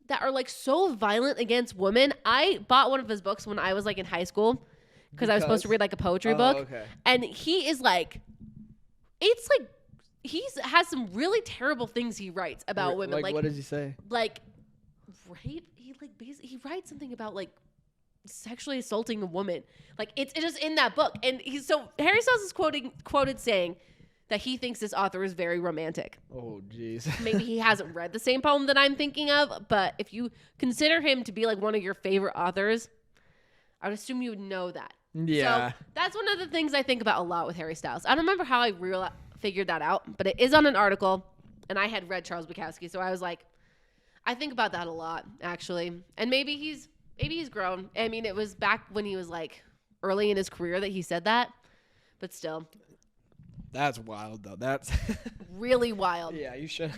Speaker 1: that are like so violent against women. I bought one of his books when I was like in high school because I was supposed to read like a poetry book.
Speaker 2: Okay.
Speaker 1: And he is like, it's like, has some really terrible things he writes about women.
Speaker 2: Like what does he say?
Speaker 1: Like rape. He writes something about like sexually assaulting a woman. Like it's just in that book. And Harry Styles is quoted saying that he thinks this author is very romantic.
Speaker 2: Oh, jeez.
Speaker 1: Maybe he hasn't read the same poem that I'm thinking of, but if you consider him to be like one of your favorite authors, I would assume you would know that.
Speaker 2: Yeah.
Speaker 1: So that's one of the things I think about a lot with Harry Styles. I don't remember how I figured that out, but it is on an article, and I had read Charles Bukowski, so I was like, I think about that a lot, actually. And maybe he's grown. I mean, it was back when he was like early in his career that he said that, but still.
Speaker 2: That's wild, though. That's
Speaker 1: really wild.
Speaker 2: Yeah, you should.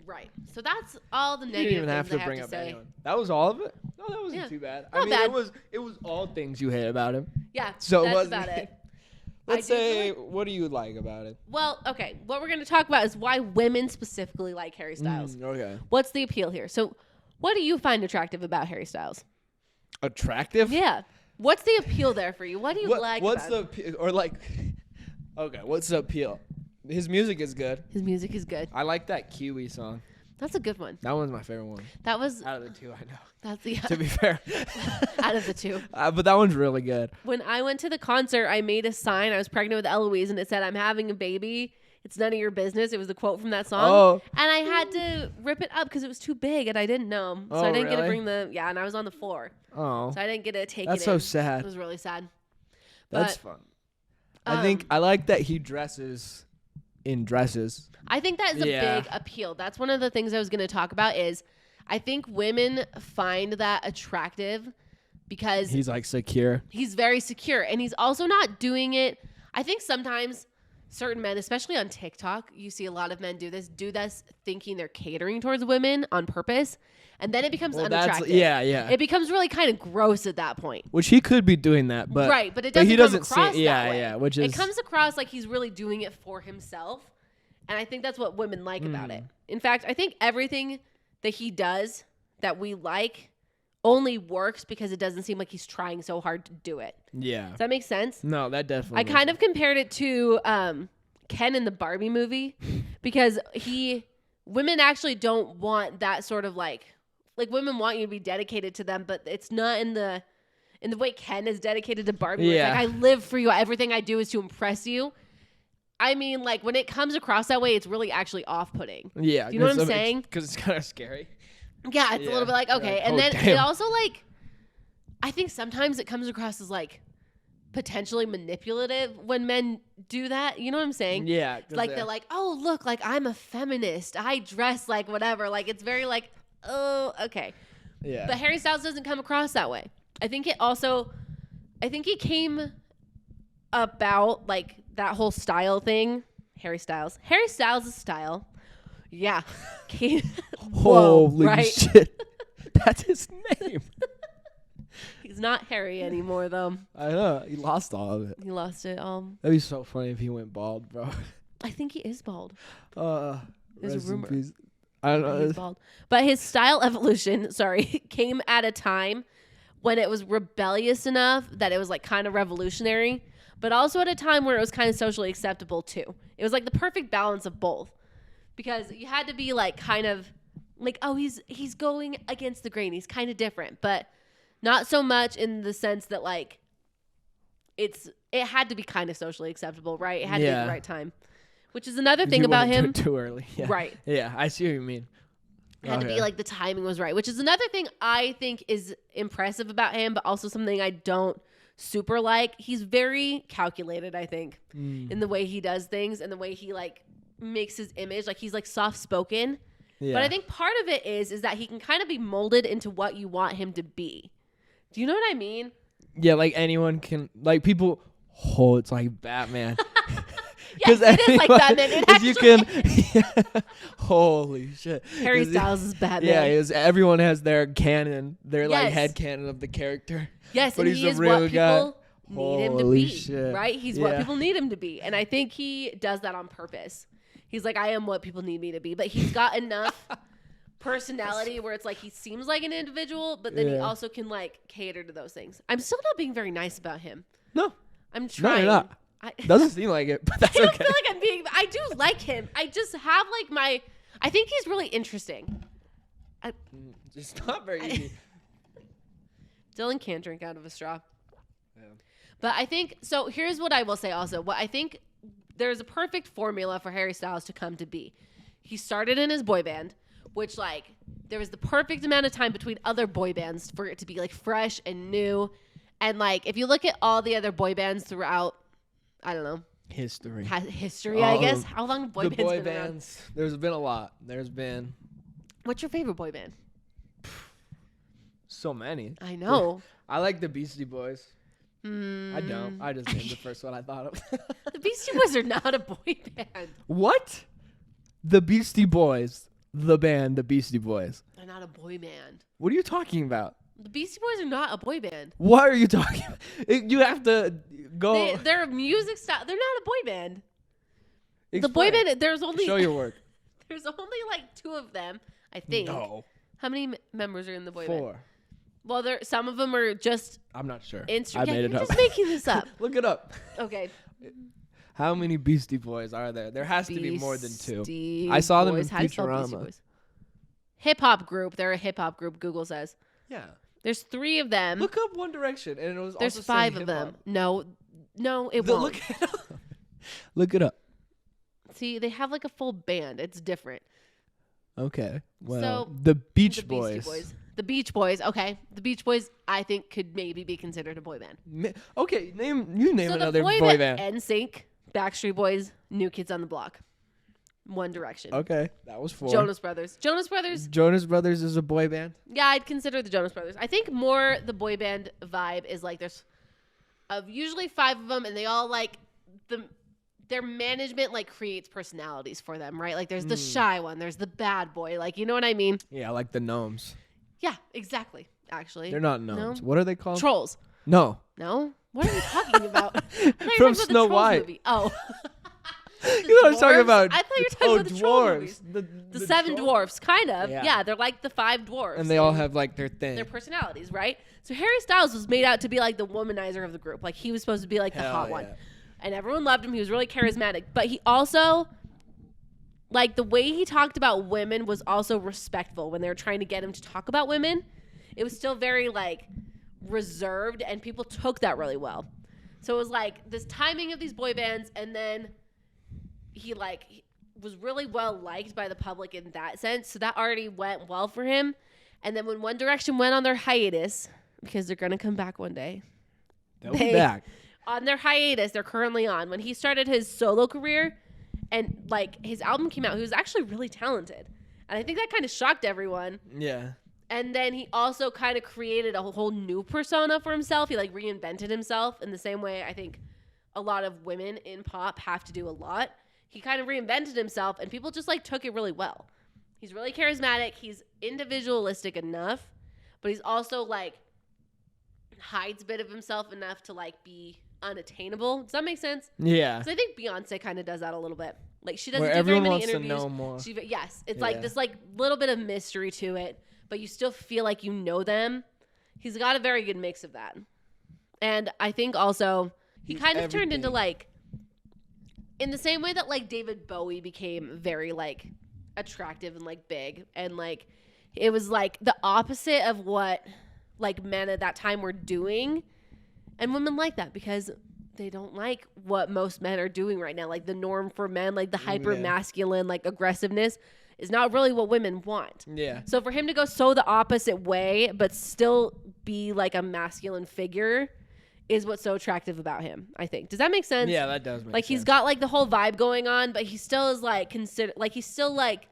Speaker 1: Right. So that's all the
Speaker 2: You
Speaker 1: negative
Speaker 2: didn't even have
Speaker 1: things
Speaker 2: to
Speaker 1: I
Speaker 2: bring
Speaker 1: have
Speaker 2: up
Speaker 1: to say.
Speaker 2: anyone. That was all of it? No, that wasn't too bad.
Speaker 1: Not bad.
Speaker 2: It was all things you hate about him.
Speaker 1: Yeah,
Speaker 2: so
Speaker 1: that's about it.
Speaker 2: Let's say, what do you like about it?
Speaker 1: Well, okay. What we're going to talk about is why women specifically like Harry Styles.
Speaker 2: Okay.
Speaker 1: What's the appeal here? So what do you find attractive about Harry Styles?
Speaker 2: Attractive?
Speaker 1: Yeah. What's the appeal there for you? What do you like
Speaker 2: what's
Speaker 1: about
Speaker 2: the or like okay, what's the appeal? His music is good.
Speaker 1: His music is good.
Speaker 2: I like that Kiwi song.
Speaker 1: That's a good one.
Speaker 2: That one's my favorite one.
Speaker 1: That was
Speaker 2: out of the two, I know.
Speaker 1: That's the
Speaker 2: to be fair.
Speaker 1: Out of the two.
Speaker 2: But that one's really good.
Speaker 1: When I went to the concert, I made a sign. I was pregnant with Eloise, and it said, "I'm having a baby. It's none of your business." It was the quote from that song.
Speaker 2: Oh.
Speaker 1: And I had to rip it up because it was too big, and I didn't know. So I didn't get to bring and I was on the floor.
Speaker 2: Oh.
Speaker 1: So I didn't get to take it
Speaker 2: That's
Speaker 1: in.
Speaker 2: so sad.
Speaker 1: It was really sad.
Speaker 2: That's fun. I think I like that he dresses in dresses.
Speaker 1: I think that is a big appeal. That's one of the things I was going to talk about is I think women find that attractive because
Speaker 2: he's like secure.
Speaker 1: He's very secure, and he's also not doing it. I think sometimes certain men, especially on TikTok, you see a lot of men do this thinking they're catering towards women on purpose, and then it becomes unattractive.
Speaker 2: Yeah.
Speaker 1: It becomes really kind of gross at that point.
Speaker 2: Which he could be doing that, but
Speaker 1: right, but it doesn't come across that way.
Speaker 2: Yeah, which is
Speaker 1: it comes across like he's really doing it for himself, and I think that's what women like about it. In fact, I think everything that he does that we like only works because it doesn't seem like he's trying so hard to do it.
Speaker 2: Yeah.
Speaker 1: Does that make sense?
Speaker 2: No, that definitely.
Speaker 1: I kind of compared it to Ken in the Barbie movie because women actually don't want that sort of like women want you to be dedicated to them, but it's not in the way Ken is dedicated to Barbie.
Speaker 2: Yeah.
Speaker 1: It's like, I live for you. Everything I do is to impress you. I mean, like when it comes across that way, it's really actually off-putting.
Speaker 2: Yeah.
Speaker 1: Do you know what I'm saying?
Speaker 2: Because it's kind of scary.
Speaker 1: Yeah, it's a little bit like, okay. And then it also like, I think sometimes it comes across as like potentially manipulative when men do that. You know what I'm saying?
Speaker 2: Yeah.
Speaker 1: Like they're like, oh, look, like I'm a feminist. I dress like whatever. Like it's very like, oh, okay.
Speaker 2: Yeah.
Speaker 1: But Harry Styles doesn't come across that way. I think he came about like that whole style thing. Harry Styles' style. Yeah.
Speaker 2: Holy shit. That's his name.
Speaker 1: He's not Harry anymore, though.
Speaker 2: I know. He lost all of it.
Speaker 1: He lost it.
Speaker 2: That'd be so funny if he went bald, bro.
Speaker 1: I think he is bald.
Speaker 2: There's
Speaker 1: a rumor.
Speaker 2: I don't know.
Speaker 1: He's bald. But his style evolution, came at a time when it was rebellious enough that it was like kind of revolutionary, but also at a time where it was kind of socially acceptable too. It was like the perfect balance of both. Because you had to be like kind of like, oh, he's going against the grain. He's kind of different, but not so much in the sense that like it it had to be kind of socially acceptable, right? It had to be
Speaker 2: Yeah.
Speaker 1: the right time, which is another thing
Speaker 2: You
Speaker 1: about
Speaker 2: wouldn't
Speaker 1: him.
Speaker 2: do it too early. Yeah.
Speaker 1: Right.
Speaker 2: Yeah, I see what you mean.
Speaker 1: It had to be like the timing was right, which is another thing I think is impressive about him, but also something I don't super like. He's very calculated, I think, in the way he does things and the way he like makes his image. Like he's like soft spoken.
Speaker 2: Yeah.
Speaker 1: But I think part of it is that he can kind of be molded into what you want him to be. Do you know what I mean?
Speaker 2: Yeah, like anyone can, like people, it's like Batman.
Speaker 1: Yes, it is like Batman. It
Speaker 2: Because you
Speaker 1: actually
Speaker 2: can, holy shit.
Speaker 1: Harry
Speaker 2: 'Cause
Speaker 1: Styles is Batman.
Speaker 2: Yeah, everyone has their canon, their like
Speaker 1: Yes.
Speaker 2: head canon of the character.
Speaker 1: Yes,
Speaker 2: But
Speaker 1: and
Speaker 2: he's
Speaker 1: he
Speaker 2: the
Speaker 1: is
Speaker 2: real
Speaker 1: what
Speaker 2: guy.
Speaker 1: people need him to
Speaker 2: Holy
Speaker 1: be,
Speaker 2: shit.
Speaker 1: right? He's what
Speaker 2: Yeah.
Speaker 1: people need him to be. And I think he does that on purpose. He's like, I am what people need me to be. But he's got enough personality where it's like he seems like an individual, but then he
Speaker 2: Yeah.
Speaker 1: also can like cater to those things. I'm still not being very nice about him.
Speaker 2: No,
Speaker 1: I'm
Speaker 2: no,
Speaker 1: trying.
Speaker 2: you're not. Doesn't seem like it, but that's
Speaker 1: I don't
Speaker 2: okay.
Speaker 1: feel like I'm being. I do like him. I just have like I think he's really interesting.
Speaker 2: It's not very easy.
Speaker 1: Dylan can't drink out of a straw.
Speaker 2: Yeah.
Speaker 1: But I think, so here's what I will say also. What I think there's a perfect formula for Harry Styles to come to be. He started in his boy band, which like there was the perfect amount of time between other boy bands for it to be like fresh and new. And like if you look at all the other boy bands throughout, I don't know,
Speaker 2: History.
Speaker 1: history, I guess. How long have boy
Speaker 2: The
Speaker 1: bands
Speaker 2: boy
Speaker 1: been around?
Speaker 2: bands. There's been a lot. There's been
Speaker 1: What's your favorite boy band?
Speaker 2: so many.
Speaker 1: I know.
Speaker 2: I like the Beastie Boys. I
Speaker 1: Mm,
Speaker 2: don't. I just named the first one I thought of.
Speaker 1: The Beastie Boys are not a boy band.
Speaker 2: What? The Beastie Boys. The band, the Beastie Boys.
Speaker 1: They're not a boy band.
Speaker 2: What are you talking about?
Speaker 1: The Beastie Boys are not a boy band.
Speaker 2: What are you talking about? You have to go.
Speaker 1: They're a music style. They're not a boy band. The
Speaker 2: Explain.
Speaker 1: boy band, there's only
Speaker 2: Show your work.
Speaker 1: there's only like 2 of them, I think.
Speaker 2: No.
Speaker 1: How many members are in the boy band?
Speaker 2: 4.
Speaker 1: Well, some of them are just
Speaker 2: I'm not sure.
Speaker 1: Instagram.
Speaker 2: I made it
Speaker 1: You're
Speaker 2: up.
Speaker 1: just making this up.
Speaker 2: Look it up.
Speaker 1: Okay.
Speaker 2: How many Beastie Boys are there? There has to be more than 2.
Speaker 1: Beastie
Speaker 2: I saw them in
Speaker 1: Boys. How do you spell Beastie
Speaker 2: Futurama.
Speaker 1: Boys? Hip hop group. They're a hip hop group. Google says
Speaker 2: Yeah.
Speaker 1: there's 3 of them.
Speaker 2: Look up One Direction, and it was
Speaker 1: There's
Speaker 2: also saying
Speaker 1: 5 of them.
Speaker 2: hip-hop.
Speaker 1: No, it won't.
Speaker 2: Look it up. Look it up.
Speaker 1: See, they have like a full band. It's different.
Speaker 2: Okay. Well,
Speaker 1: So,
Speaker 2: the Beach
Speaker 1: The
Speaker 2: Boys.
Speaker 1: Beastie Boys. The Beach Boys. Okay, the Beach Boys. I think could maybe be considered a boy band.
Speaker 2: Okay, name
Speaker 1: So
Speaker 2: another
Speaker 1: the boy
Speaker 2: band.
Speaker 1: NSYNC, Backstreet Boys, New Kids on the Block, One Direction,
Speaker 2: Okay, that was 4.
Speaker 1: Jonas Brothers. Jonas Brothers.
Speaker 2: Jonas Brothers is a boy band.
Speaker 1: Yeah, I'd consider the Jonas Brothers. I think more the boy band vibe is like there's usually 5 of them, and they all like their management like creates personalities for them, right? Like there's the shy one, there's the bad boy, like you know what I mean?
Speaker 2: Yeah, like the gnomes.
Speaker 1: Yeah, exactly. Actually,
Speaker 2: They're not gnomes.
Speaker 1: No?
Speaker 2: What are they called?
Speaker 1: Trolls.
Speaker 2: No.
Speaker 1: No, what are you talking about? I thought you were
Speaker 2: From
Speaker 1: talking about the
Speaker 2: Snow
Speaker 1: Trolls
Speaker 2: White.
Speaker 1: movie. Oh.
Speaker 2: You know what I'm talking
Speaker 1: Dwarves?
Speaker 2: about?
Speaker 1: I thought you were talking about the troll movies.
Speaker 2: The
Speaker 1: The 7
Speaker 2: troll-
Speaker 1: dwarfs, kind of.
Speaker 2: Yeah.
Speaker 1: Yeah, they're like the 5 dwarfs.
Speaker 2: And they all have like their thing.
Speaker 1: their personalities, right? So Harry Styles was made out to be like the womanizer of the group. Like he was supposed to be like the
Speaker 2: Hell
Speaker 1: hot one.
Speaker 2: yeah.
Speaker 1: And everyone loved him. He was really charismatic. But he also, like the way he talked about women was also respectful when they were trying to get him to talk about women. It was still very like reserved and people took that really well. So it was like this timing of these boy bands, and then he was really well liked by the public in that sense. So that already went well for him. And then when One Direction went on their hiatus, because they're going to come back one day.
Speaker 2: They'll be back.
Speaker 1: On their hiatus, they're currently on. When he started his solo career and like his album came out, he was actually really talented. And I think that kind of shocked everyone.
Speaker 2: Yeah.
Speaker 1: And then he also kind of created a whole new persona for himself. He like reinvented himself in the same way I think a lot of women in pop have to do a lot. He kind of reinvented himself and people just like took it really well. He's really charismatic. He's individualistic enough, but he's also like hides a bit of himself enough to like be unattainable. Does that make sense?
Speaker 2: Yeah.
Speaker 1: So I think Beyonce kind of does that a little bit. Like she doesn't
Speaker 2: Where
Speaker 1: do very
Speaker 2: everyone
Speaker 1: many
Speaker 2: wants to
Speaker 1: interviews.
Speaker 2: know more.
Speaker 1: Yes, it's
Speaker 2: Yeah.
Speaker 1: like this like little bit of mystery to it, but you still feel like you know them. He's got a very good mix of that. And I think also he
Speaker 2: He's
Speaker 1: kind of turned into
Speaker 2: everything.
Speaker 1: like in the same way that like David Bowie became very like attractive and like big, and like it was like the opposite of what like men at that time were doing. And women like that because they don't like what most men are doing right now. Like the norm for men, like the hyper masculine, like aggressiveness is not really what women want.
Speaker 2: Yeah.
Speaker 1: So for him to go so the opposite way, but still be like a masculine figure is what's so attractive about him, I think. Does that make sense?
Speaker 2: Yeah, that does make
Speaker 1: like
Speaker 2: sense.
Speaker 1: He's got like the whole vibe going on, but he still is like he's still like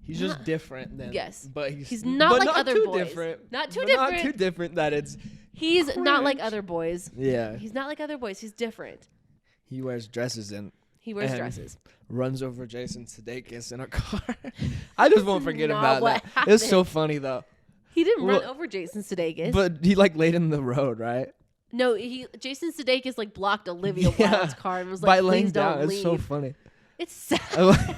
Speaker 2: he's just different than but
Speaker 1: he's not like other boys.
Speaker 2: Different,
Speaker 1: not too different.
Speaker 2: Not too different that it's
Speaker 1: he's
Speaker 2: cringe.
Speaker 1: not like other boys.
Speaker 2: Yeah.
Speaker 1: He's not like other boys. He's different.
Speaker 2: He wears dresses and
Speaker 1: dresses.
Speaker 2: Runs over Jason Sudekis in a car. I just won't forget about that.
Speaker 1: Happened.
Speaker 2: It's so funny though.
Speaker 1: He didn't run over Jason Sudeikis.
Speaker 2: But he like laid in the road, right?
Speaker 1: No, Jason Sudeikis like blocked Olivia Wilde's car and was
Speaker 2: by
Speaker 1: like,
Speaker 2: laying
Speaker 1: please don't
Speaker 2: down.
Speaker 1: leave.
Speaker 2: It's so funny.
Speaker 1: It's sad.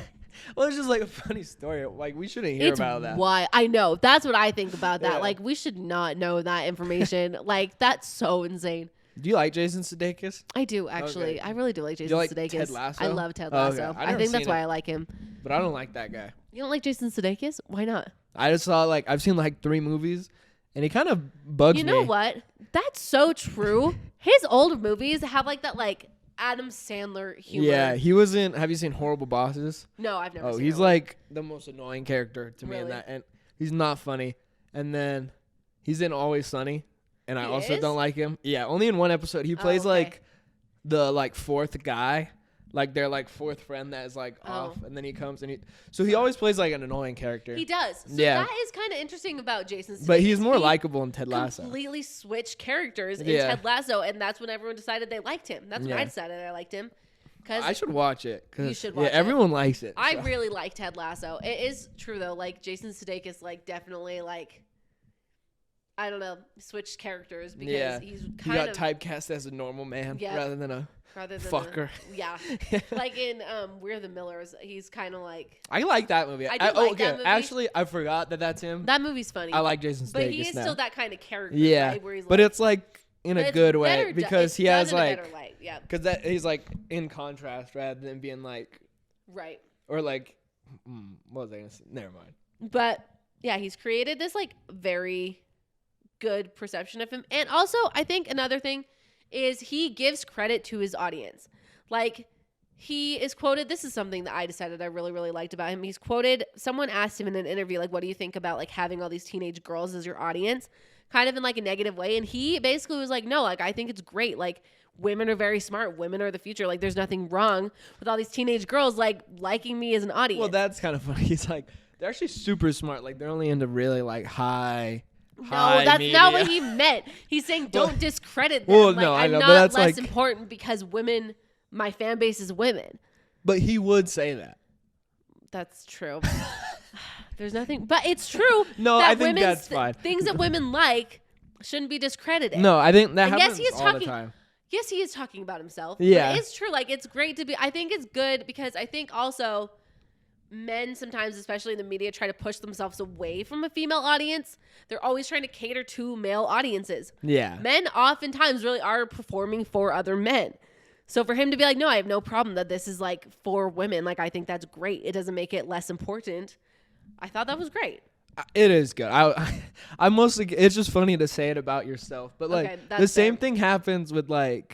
Speaker 2: Well, it's just like a funny story. Like we shouldn't hear about that.
Speaker 1: Why? I know. That's what I think about that.
Speaker 2: Yeah.
Speaker 1: Like we should not know that information. Like that's so insane.
Speaker 2: Do you like Jason Sudeikis?
Speaker 1: I do actually.
Speaker 2: Okay.
Speaker 1: I really do like Jason
Speaker 2: like
Speaker 1: Sudeikis.
Speaker 2: Ted Lasso?
Speaker 1: I love Ted Lasso.
Speaker 2: Okay.
Speaker 1: I think that's why I like him.
Speaker 2: But I don't like that guy.
Speaker 1: You don't like Jason Sudeikis? Why not?
Speaker 2: I just saw I've seen 3 movies, and he kind of bugs me.
Speaker 1: You know what? That's so true. His old movies have that Adam Sandler humor.
Speaker 2: Yeah, he was in. Have you seen Horrible Bosses?
Speaker 1: No, I've never seen it.
Speaker 2: He's like the most annoying character to me in
Speaker 1: Really?
Speaker 2: that, and he's not funny. And then he's in Always Sunny, and I also
Speaker 1: is?
Speaker 2: don't like him. Yeah, only in one episode. He plays
Speaker 1: okay.
Speaker 2: the fourth guy, their fourth friend that is off, and then he comes and he always plays an annoying character.
Speaker 1: He does. So
Speaker 2: Yeah.
Speaker 1: that is kind of interesting about Jason Sudeikis.
Speaker 2: But he's more likable in Ted Lasso.
Speaker 1: Completely switched characters in
Speaker 2: Yeah.
Speaker 1: Ted Lasso, and that's when everyone decided they liked him. That's when
Speaker 2: Yeah.
Speaker 1: I decided I liked him.
Speaker 2: I should watch it.
Speaker 1: You should watch it.
Speaker 2: Everyone likes it.
Speaker 1: I
Speaker 2: so.
Speaker 1: really like Ted Lasso. It is true though. Jason Sudeikis, definitely I don't know, switched characters because he's
Speaker 2: he
Speaker 1: kind
Speaker 2: got
Speaker 1: of
Speaker 2: typecast as a normal man rather than a fucker.
Speaker 1: Like in We're the Millers, he's kind of
Speaker 2: I like that movie.
Speaker 1: I do like that movie.
Speaker 2: Actually, I forgot that's him.
Speaker 1: That movie's funny.
Speaker 2: I like Jason Sudeikis
Speaker 1: but he is
Speaker 2: now.
Speaker 1: still that kind of character.
Speaker 2: Yeah,
Speaker 1: right, where he's
Speaker 2: but it's in a
Speaker 1: it's
Speaker 2: good way
Speaker 1: better
Speaker 2: because
Speaker 1: it's
Speaker 2: he
Speaker 1: done
Speaker 2: has
Speaker 1: in a better light. Yeah.
Speaker 2: because he's in contrast rather than being
Speaker 1: right
Speaker 2: or what was I gonna say? Never mind.
Speaker 1: But yeah, he's created this very good perception of him, and also I think another thing is he gives credit to his audience. He is quoted, this is something that I decided I really, really liked about him. He's quoted, someone asked him in an interview, what do you think about having all these teenage girls as your audience? Kind of in a negative way. And he basically was no, I think it's great. Women are very smart. Women are the future. There's nothing wrong with all these teenage girls liking me as an audience.
Speaker 2: Well, that's kind of funny. He's they're actually super smart. They're only into really high.
Speaker 1: No, that's
Speaker 2: media.
Speaker 1: not what he meant. He's saying don't discredit them.
Speaker 2: Well, no, I know,
Speaker 1: I'm
Speaker 2: but
Speaker 1: not
Speaker 2: that's
Speaker 1: less important because women, my fan base is women.
Speaker 2: But he would say that.
Speaker 1: That's true. There's nothing, but it's true.
Speaker 2: No, I think that's fine.
Speaker 1: Things that women shouldn't be discredited.
Speaker 2: No, I think that happens
Speaker 1: he is
Speaker 2: all
Speaker 1: talking,
Speaker 2: the time.
Speaker 1: Yes, he is talking about himself.
Speaker 2: Yeah.
Speaker 1: But it's true. It's great to be, I think it's good because I think also men sometimes, especially in the media, try to push themselves away from a female audience. They're always trying to cater to male audiences.
Speaker 2: Yeah.
Speaker 1: Men oftentimes really are performing for other men. So for him to be no, I have no problem that this is for women. I think that's great. It doesn't make it less important. I thought that was great.
Speaker 2: It is good. I mostly, it's just funny to say it about yourself, but
Speaker 1: Okay,
Speaker 2: the same
Speaker 1: fair.
Speaker 2: thing happens with a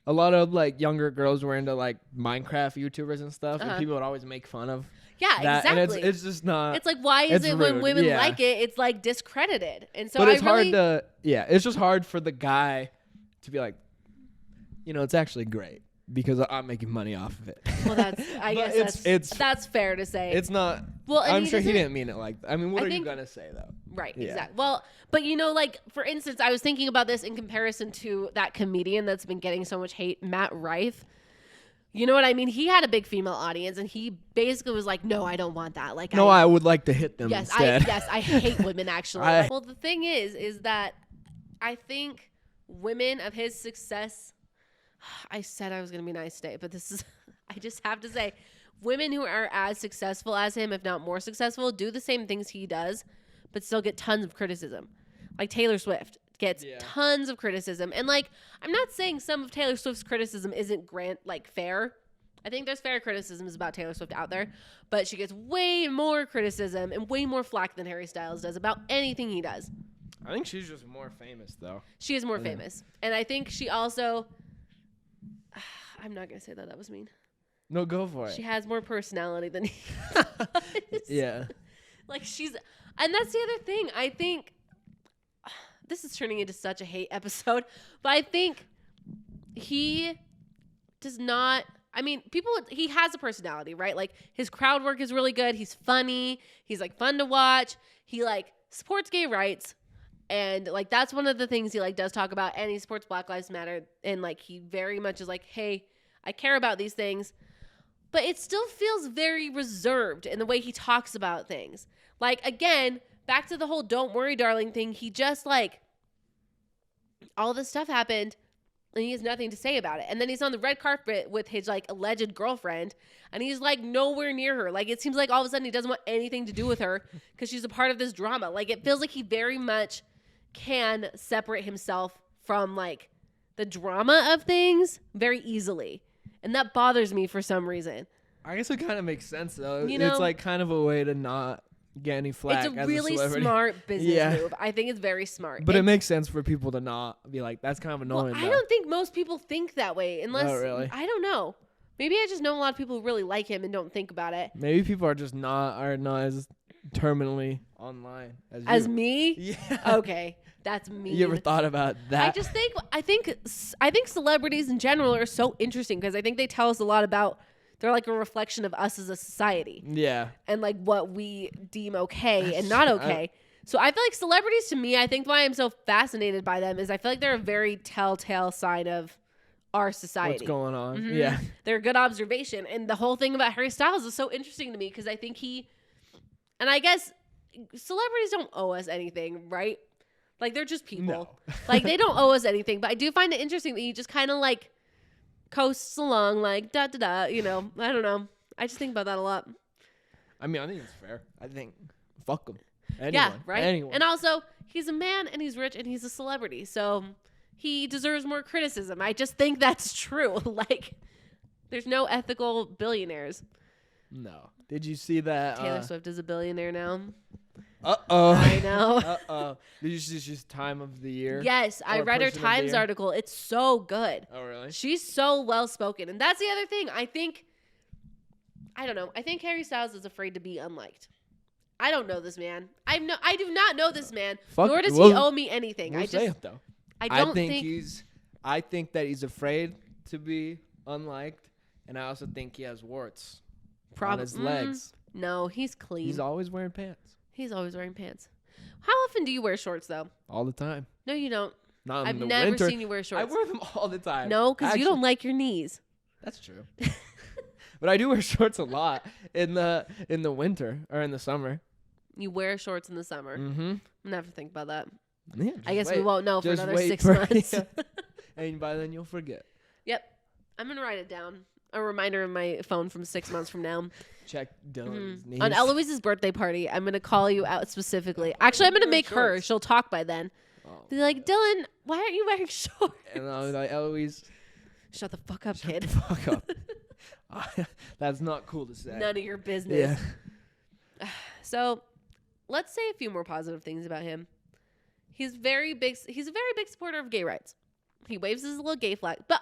Speaker 2: lot of younger girls were into Minecraft YouTubers and stuff, and people would always make fun of
Speaker 1: Yeah,
Speaker 2: that.
Speaker 1: exactly.
Speaker 2: And it's just not.
Speaker 1: It's why is
Speaker 2: it's
Speaker 1: it when
Speaker 2: rude,
Speaker 1: women
Speaker 2: yeah.
Speaker 1: like it, it's discredited. And so
Speaker 2: but it's
Speaker 1: I really,
Speaker 2: hard to, it's just hard for the guy to be it's actually great because I'm making money off of it.
Speaker 1: well, I guess that's fair to say.
Speaker 2: It's not.
Speaker 1: Well, and
Speaker 2: I'm sure he
Speaker 1: doesn't-
Speaker 2: didn't mean it like that. I mean, what
Speaker 1: I
Speaker 2: are you
Speaker 1: think-
Speaker 2: gonna say though?
Speaker 1: Right,
Speaker 2: Yeah.
Speaker 1: exactly. Well, but for instance, I was thinking about this in comparison to that comedian that's been getting so much hate, Matt Rife. You know what I mean? He had a big female audience, and he basically was no, I don't want that.
Speaker 2: No, I would like to hit them
Speaker 1: yes,
Speaker 2: instead.
Speaker 1: I hate women actually. Well, the thing is that I think women of his success. I said I was going to be nice today, but this is. I just have to say, women who are as successful as him, if not more successful, do the same things he does, but still get tons of criticism. Taylor Swift gets tons of criticism. And I'm not saying some of Taylor Swift's criticism isn't fair. I think there's fair criticisms about Taylor Swift out there, but she gets way more criticism and way more flack than Harry Styles does about anything he does.
Speaker 2: I think she's just more famous though.
Speaker 1: She is more famous. And I think she also I'm not gonna say that. That was mean.
Speaker 2: No, go for it.
Speaker 1: She has more personality than he does.
Speaker 2: Yeah.
Speaker 1: Like and that's the other thing. I think this is turning into such a hate episode, but I think he does not. I mean, he has a personality, right? Like his crowd work is really good. He's funny. He's like fun to watch. He like supports gay rights. And like, that's one of the things he like does talk about, and he supports Black Lives Matter. And like, he very much is like, hey, I care about these things, but it still feels very reserved in the way he talks about things. Like, again, back to the whole "don't worry, darling" thing. He just like, all this stuff happened and he has nothing to say about it. And then he's on the red carpet with his like alleged girlfriend, and he's like nowhere near her. Like, it seems like all of a sudden he doesn't want anything to do with her because she's a part of this drama. Like, it feels like he very much can separate himself from like the drama of things very easily. And that bothers me for some reason.
Speaker 2: I guess it kind of makes sense though.
Speaker 1: You know,
Speaker 2: it's like kind of a way to not get any flack.
Speaker 1: It's a
Speaker 2: as
Speaker 1: really
Speaker 2: a
Speaker 1: smart business move. I think it's very smart.
Speaker 2: But it makes sense for people to not be like, that's kind of annoying.
Speaker 1: Well, I don't think most people think that way unless,
Speaker 2: really?
Speaker 1: I don't know. Maybe I just know a lot of people who really like him and don't think about it.
Speaker 2: Maybe people are just not as terminally online
Speaker 1: as me.
Speaker 2: Yeah.
Speaker 1: Okay, that's mean.
Speaker 2: You ever thought about that?
Speaker 1: I think celebrities in general are so interesting because I think they tell us a lot about. They're like a reflection of us as a society.
Speaker 2: Yeah.
Speaker 1: And like what we deem okay and not okay. So I feel like celebrities, to me, I think why I'm so fascinated by them is I feel like they're a very telltale sign of our society.
Speaker 2: What's going on?
Speaker 1: Mm-hmm.
Speaker 2: Yeah.
Speaker 1: They're a good observation. And the whole thing about Harry Styles is so interesting to me because I think and I guess celebrities don't owe us anything, right? Like, they're just people.
Speaker 2: No.
Speaker 1: Like, they don't owe us anything. But I do find it interesting that he just kind of like coasts along like da da da, you know. I don't know. I just think about that a lot.
Speaker 2: I mean, I think it's fair. I think fuck him. Anyone.
Speaker 1: Yeah, right.
Speaker 2: Anyone.
Speaker 1: And also, he's a man and he's rich and he's a celebrity, so he deserves more criticism. I just think that's true. Like, there's no ethical billionaires.
Speaker 2: No. Did you see that?
Speaker 1: Taylor Swift is a billionaire now.
Speaker 2: Uh-oh.
Speaker 1: I know.
Speaker 2: Uh-oh. Did you see she's time of the year?
Speaker 1: Yes, I read her Times article. It's so good.
Speaker 2: Oh, really?
Speaker 1: She's so well-spoken. And that's the other thing. I don't know. I think Harry Styles is afraid to be unliked. I don't know this man. I do not know this man. Nor does he owe me anything.
Speaker 2: We'll say it, though.
Speaker 1: I
Speaker 2: think that he's afraid to be unliked, and I also think he has warts on his legs.
Speaker 1: No, he's clean.
Speaker 2: He's always wearing pants.
Speaker 1: He's always wearing pants. How often do you wear shorts, though?
Speaker 2: All the time.
Speaker 1: No, you don't.
Speaker 2: Not in the
Speaker 1: I've never
Speaker 2: winter.
Speaker 1: seen you wear shorts.
Speaker 2: I wear them all the time.
Speaker 1: No, because you don't like your knees.
Speaker 2: That's true. But I do wear shorts a lot in the winter or in the summer.
Speaker 1: You wear shorts in the summer.
Speaker 2: Mm-hmm.
Speaker 1: I'm gonna have to think about that.
Speaker 2: Yeah,
Speaker 1: I guess we won't know for
Speaker 2: Just
Speaker 1: another
Speaker 2: wait
Speaker 1: 6
Speaker 2: for-
Speaker 1: months.
Speaker 2: Yeah. And by then you'll forget.
Speaker 1: Yep. I'm gonna write it down. A reminder in my phone from 6 months from now.
Speaker 2: Check Dylan's knees.
Speaker 1: On Eloise's birthday party, I'm gonna call you out specifically. Actually, I'm gonna make her.
Speaker 2: Shorts.
Speaker 1: She'll talk by then.
Speaker 2: Oh.
Speaker 1: Be like, Dylan, why aren't you wearing shorts?
Speaker 2: And I'll be like, Eloise,
Speaker 1: Shut the fuck up,
Speaker 2: shut
Speaker 1: kid.
Speaker 2: the fuck up. That's not cool to say.
Speaker 1: None of your business.
Speaker 2: Yeah.
Speaker 1: So, let's say a few more positive things about him. He's a very big supporter of gay rights. He waves his little gay flag. But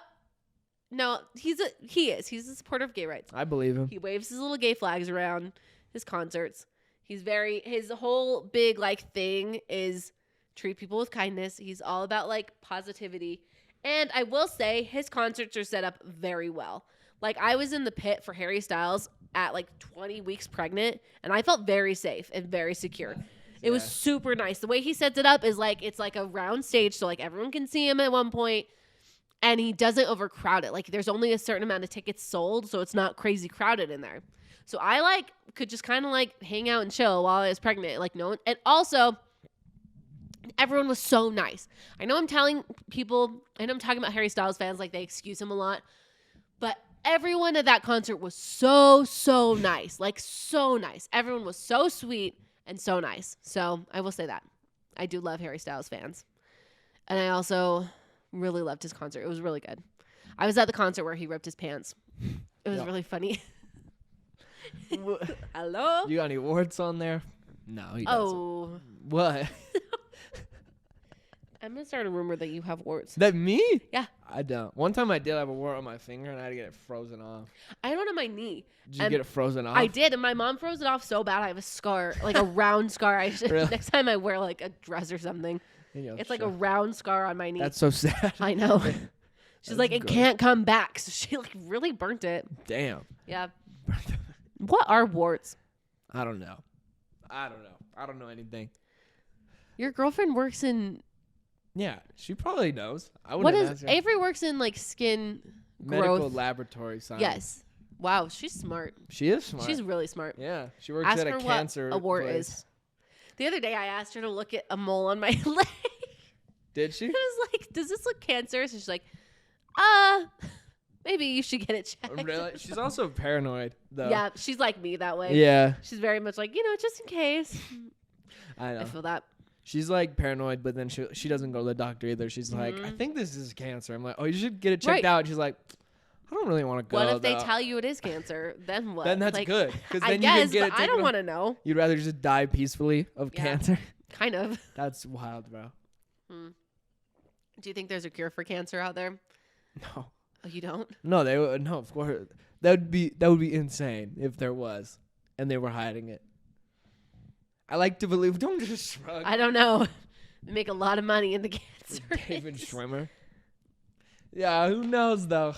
Speaker 1: no, he's a supporter of gay rights.
Speaker 2: I believe him.
Speaker 1: He waves his little gay flags around his concerts. His whole big like thing is treat people with kindness. He's all about like positivity. And I will say his concerts are set up very well. Like, I was in the pit for Harry Styles at like 20 weeks pregnant, and I felt very safe and very secure. It was super nice. The way he sets it up is like, it's like a round stage, so like everyone can see him at one point, and he doesn't overcrowd it. Like, there's only a certain amount of tickets sold, so it's not crazy crowded in there. So I like could just kind of like hang out and chill while I was pregnant. Like, no one, and also everyone was so nice. I know I'm telling people, I know I'm talking about Harry Styles fans like they excuse him a lot, but everyone at that concert was so nice. Like, so nice. Everyone was so sweet and so nice. So I will say that. I do love Harry Styles fans. And I also really loved his concert. It was really good. I was at the concert where he ripped his pants. It was really funny. Hello?
Speaker 2: You got any warts on there? No, he doesn't.
Speaker 1: Oh.
Speaker 2: What?
Speaker 1: I'm gonna start a rumor that you have warts.
Speaker 2: That me?
Speaker 1: Yeah.
Speaker 2: I don't. One time I did have a wart on my finger and I had to get it frozen off.
Speaker 1: I had one on my knee.
Speaker 2: Did you get it frozen off?
Speaker 1: I did, and my mom froze it off so bad I have a scar, like a round scar. I should,
Speaker 2: Really?
Speaker 1: Next time I wear like a dress or something, it's like a round scar on my knee.
Speaker 2: That's so sad.
Speaker 1: I know. She's like, it can't come back. So she like really burnt it.
Speaker 2: Damn.
Speaker 1: Yeah. What are warts?
Speaker 2: I don't know. I don't know anything.
Speaker 1: Your girlfriend works in...
Speaker 2: Yeah, she probably knows. I
Speaker 1: What
Speaker 2: wouldn't
Speaker 1: is...
Speaker 2: ask her.
Speaker 1: Avery works in like skin
Speaker 2: Medical
Speaker 1: growth.
Speaker 2: laboratory science.
Speaker 1: Yes. Wow, she's smart.
Speaker 2: She is smart.
Speaker 1: She's really smart.
Speaker 2: Yeah, she works
Speaker 1: Ask
Speaker 2: at
Speaker 1: her
Speaker 2: a cancer
Speaker 1: what a wart
Speaker 2: place.
Speaker 1: is. The other day I asked her to look at a mole on my leg.
Speaker 2: Did she?
Speaker 1: I was like, does this look cancerous? And she's like, maybe you should get it checked.
Speaker 2: Really? She's also paranoid, though.
Speaker 1: Yeah, she's like me that way.
Speaker 2: Yeah.
Speaker 1: She's very much like, just in case.
Speaker 2: I know.
Speaker 1: I feel that.
Speaker 2: She's like paranoid, but then she doesn't go to the doctor either. She's like, I think this is cancer. I'm like, oh, you should get it checked out. She's like, I don't really want to go.
Speaker 1: What if they tell you it is cancer? Then what?
Speaker 2: Then that's
Speaker 1: like,
Speaker 2: good. Because
Speaker 1: I
Speaker 2: then
Speaker 1: guess,
Speaker 2: you can get it
Speaker 1: but I don't
Speaker 2: taken
Speaker 1: want to know.
Speaker 2: You'd rather just die peacefully of cancer?
Speaker 1: Kind of.
Speaker 2: That's wild, bro.
Speaker 1: Do you think there's a cure for cancer out there?
Speaker 2: No.
Speaker 1: Oh, you don't?
Speaker 2: No, they would. No, of course. That would be insane if there was, and they were hiding it. I like to believe. Don't just shrug.
Speaker 1: I don't know. They make a lot of money in the cancer.
Speaker 2: David
Speaker 1: race.
Speaker 2: Schwimmer. Yeah, who knows though?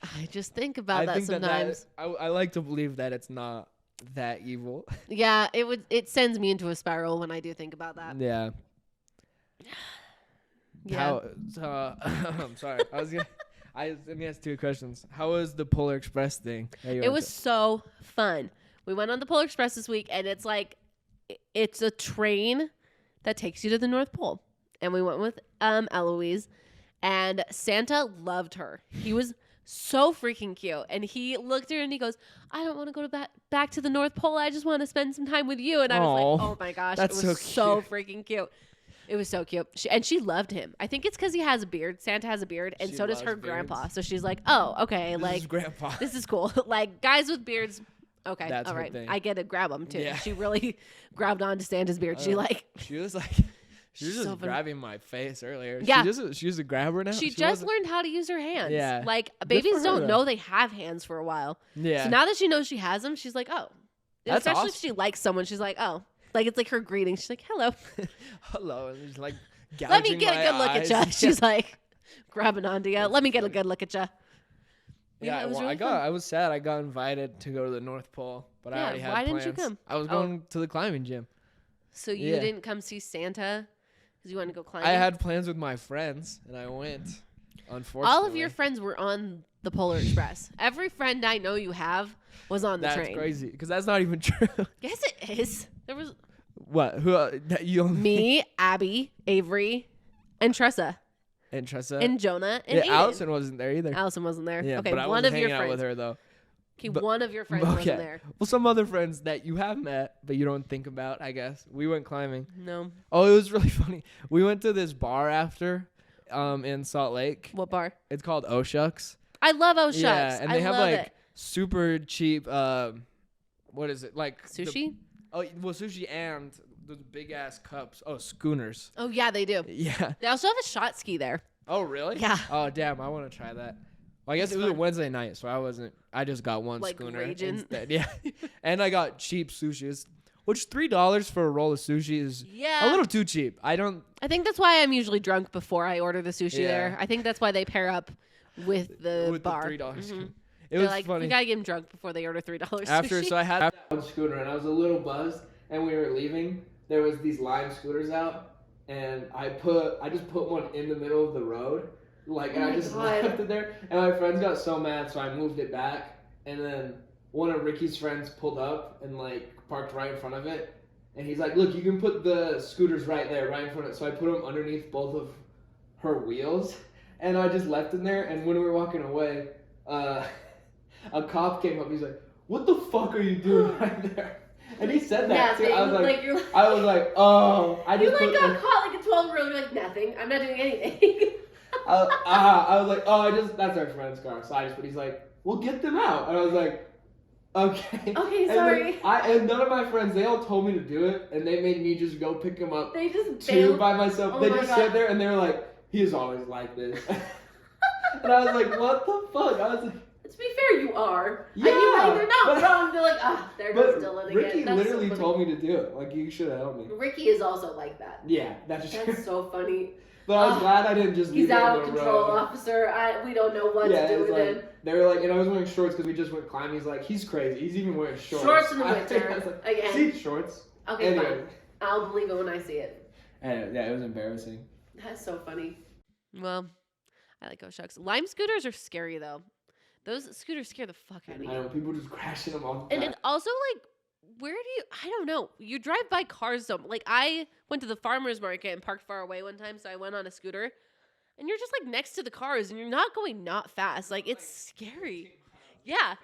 Speaker 1: I just think about that
Speaker 2: think
Speaker 1: sometimes.
Speaker 2: I like to believe that it's not that evil.
Speaker 1: Yeah, it sends me into a spiral when I do think about that.
Speaker 2: Yeah.
Speaker 1: Yeah.
Speaker 2: I'm sorry. Let me ask two questions. How was the Polar Express thing?
Speaker 1: It was so fun. We went on the Polar Express this week, and it's like it's a train that takes you to the North Pole. And we went with Eloise, and Santa loved her. He was so freaking cute. And he looked at her and he goes, I don't want to go back to the North Pole. I just want to spend some time with you. And I was like, oh my gosh,
Speaker 2: that's
Speaker 1: it was
Speaker 2: so
Speaker 1: freaking cute. It was so cute. She loved him. I think it's because he has a beard. Santa has a beard, and so does her grandpa. So she's like, oh, okay.
Speaker 2: This is grandpa.
Speaker 1: This is cool. Like, guys with beards, okay,
Speaker 2: That's
Speaker 1: all
Speaker 2: her
Speaker 1: right.
Speaker 2: thing.
Speaker 1: I get to grab him, too.
Speaker 2: Yeah.
Speaker 1: She really grabbed onto Santa's beard. She was
Speaker 2: just
Speaker 1: so
Speaker 2: grabbing my face earlier.
Speaker 1: Yeah.
Speaker 2: She was a grabber now.
Speaker 1: She just learned how to use her hands.
Speaker 2: Yeah.
Speaker 1: Like,
Speaker 2: Good
Speaker 1: babies
Speaker 2: for her,
Speaker 1: don't
Speaker 2: though.
Speaker 1: know they have hands for a while.
Speaker 2: Yeah.
Speaker 1: So now that she knows she has them, she's like, oh.
Speaker 2: That's
Speaker 1: Especially
Speaker 2: awesome.
Speaker 1: if she likes someone, she's like, oh. Like, it's like her greeting. She's like, hello.
Speaker 2: Hello. And she's like,
Speaker 1: Let me get a good look at
Speaker 2: you.
Speaker 1: you. She's like, grabbing onto you. Let me get a good look at you.
Speaker 2: Yeah,
Speaker 1: it was
Speaker 2: well,
Speaker 1: really fun.
Speaker 2: I was sad. I got invited to go to the North Pole, but I
Speaker 1: Yeah,
Speaker 2: already had
Speaker 1: why
Speaker 2: plans.
Speaker 1: didn't you come?
Speaker 2: I was going to the climbing gym.
Speaker 1: So you
Speaker 2: Yeah.
Speaker 1: didn't come see Santa because you wanted to go climbing?
Speaker 2: I had plans with my friends, and I went. Unfortunately,
Speaker 1: All of your friends were on the Polar Express. Every friend I know you have was on the
Speaker 2: That's
Speaker 1: train.
Speaker 2: crazy because that's not even true.
Speaker 1: Yes, it is. There was
Speaker 2: What? Who? You only
Speaker 1: me, Abby, Avery, and Tressa,
Speaker 2: and Tressa
Speaker 1: and Jonah, and Aiden.
Speaker 2: Allison wasn't there either.
Speaker 1: Allison wasn't there.
Speaker 2: Yeah,
Speaker 1: Okay,
Speaker 2: but I
Speaker 1: one
Speaker 2: wasn't
Speaker 1: of your
Speaker 2: hanging out
Speaker 1: friends.
Speaker 2: with her though.
Speaker 1: Okay,
Speaker 2: but-
Speaker 1: one of your friends wasn't there.
Speaker 2: Well, some other friends that you have met, but you don't think about, I guess. We went climbing.
Speaker 1: No.
Speaker 2: Oh, it was really funny. We went to this bar after, in Salt Lake.
Speaker 1: What bar?
Speaker 2: It's called Oh Shucks.
Speaker 1: I love Oh Shucks.
Speaker 2: Yeah, and they have
Speaker 1: love
Speaker 2: like
Speaker 1: it.
Speaker 2: super cheap. What is it like?
Speaker 1: Sushi.
Speaker 2: Sushi and those big ass cups. Oh, schooners.
Speaker 1: Oh yeah, they do.
Speaker 2: Yeah.
Speaker 1: They also have a shot ski there.
Speaker 2: Oh really?
Speaker 1: Yeah.
Speaker 2: Oh damn, I want to try that. Well, I guess
Speaker 1: It's
Speaker 2: it was a
Speaker 1: fun.
Speaker 2: Wednesday night, so I wasn't. I just got one
Speaker 1: Like
Speaker 2: schooner
Speaker 1: raging.
Speaker 2: instead. Yeah, and I got cheap sushis, which $3 for a roll of sushi is
Speaker 1: Yeah.
Speaker 2: a little too cheap. I
Speaker 1: think that's why I'm usually drunk before I order the sushi
Speaker 2: Yeah.
Speaker 1: there. I think that's why they pair up with the
Speaker 2: with
Speaker 1: bar.
Speaker 2: the $3.
Speaker 1: Mhm.
Speaker 2: It
Speaker 1: They're
Speaker 2: was
Speaker 1: like,
Speaker 2: funny.
Speaker 1: we gotta get them drunk before they order $3
Speaker 2: After,
Speaker 1: sushi.
Speaker 2: so I had one scooter and I was a little buzzed, and we were leaving. There was these lime scooters out, and I just put one in the middle of the road, and I just left it there. And my friends got so mad, so I moved it back. And then one of Ricky's friends pulled up and parked right in front of it, and he's like, "Look, you can put the scooters right there, right in front of it." So I put them underneath both of her wheels, and I just left them there. And when we were walking away, a cop came up. He's like, "What the fuck are you doing right there?" And he said that too. I was like, "Oh, I just
Speaker 1: got caught like a 12-year-old. You're like, nothing. I'm not doing anything.
Speaker 2: I was like, "Oh, that's our friend's car." So I just, but he's like, "Well, get them out." And I was like, Okay.
Speaker 1: Okay, sorry.
Speaker 2: And none of my friends, they all told me to do it, and they made me just go pick him up
Speaker 1: They just
Speaker 2: two by myself.
Speaker 1: Oh
Speaker 2: they
Speaker 1: my
Speaker 2: just
Speaker 1: God.
Speaker 2: sit there and they were like, he's always like this. And I was like, what the fuck? I was like,
Speaker 1: to be fair, you are.
Speaker 2: Yeah,
Speaker 1: and you're like, they're not
Speaker 2: but-
Speaker 1: wrong. They're like, there goes Dylan again.
Speaker 2: Ricky
Speaker 1: That's
Speaker 2: literally
Speaker 1: so funny.
Speaker 2: told me to do it. Like, you should have helped me.
Speaker 1: Ricky is also like that.
Speaker 2: Yeah, that's true.
Speaker 1: That's so funny.
Speaker 2: But I was glad I didn't just leave
Speaker 1: He's
Speaker 2: it on
Speaker 1: out
Speaker 2: the
Speaker 1: of control,
Speaker 2: road.
Speaker 1: officer. We don't know what
Speaker 2: Yeah,
Speaker 1: to do
Speaker 2: it's
Speaker 1: with
Speaker 2: like,
Speaker 1: him.
Speaker 2: they were like, and I was wearing shorts because we just went climbing. He's like, he's crazy. He's even wearing shorts.
Speaker 1: Shorts in the
Speaker 2: I
Speaker 1: winter.
Speaker 2: was like,
Speaker 1: Again.
Speaker 2: see, shorts.
Speaker 1: Okay,
Speaker 2: Anyway.
Speaker 1: fine. I'll believe it when I see it.
Speaker 2: And yeah, it was embarrassing.
Speaker 1: That's so funny. Well, I like shucks. Lime scooters are scary though. Those scooters scare the fuck out of me.
Speaker 2: I know, people just crashing them all the time.
Speaker 1: And then also like, where do you? I don't know. You drive by cars so like I went to the farmers market and parked far away one time, so I went on a scooter, and you're just like next to the cars, and you're not going not fast. Like it's scary. Yeah.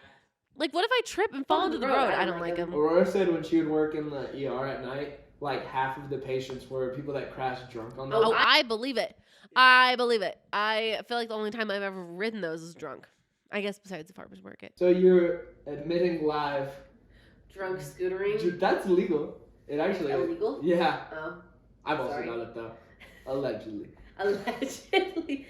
Speaker 1: Like what if I trip and fall into the road? I don't like them.
Speaker 2: Aurora said when she would work in the ER at night, like half of the patients were people that crashed drunk on them.
Speaker 1: Oh, I believe it. I believe it. I feel like the only time I've ever ridden those is drunk. I guess besides the farmer's market.
Speaker 2: So you're admitting live.
Speaker 1: Drunk scootering?
Speaker 2: Dude, that's illegal. It actually is.
Speaker 1: Illegal?
Speaker 2: Yeah.
Speaker 1: Oh.
Speaker 2: I've also
Speaker 1: Sorry.
Speaker 2: done it though. Allegedly.
Speaker 1: Allegedly.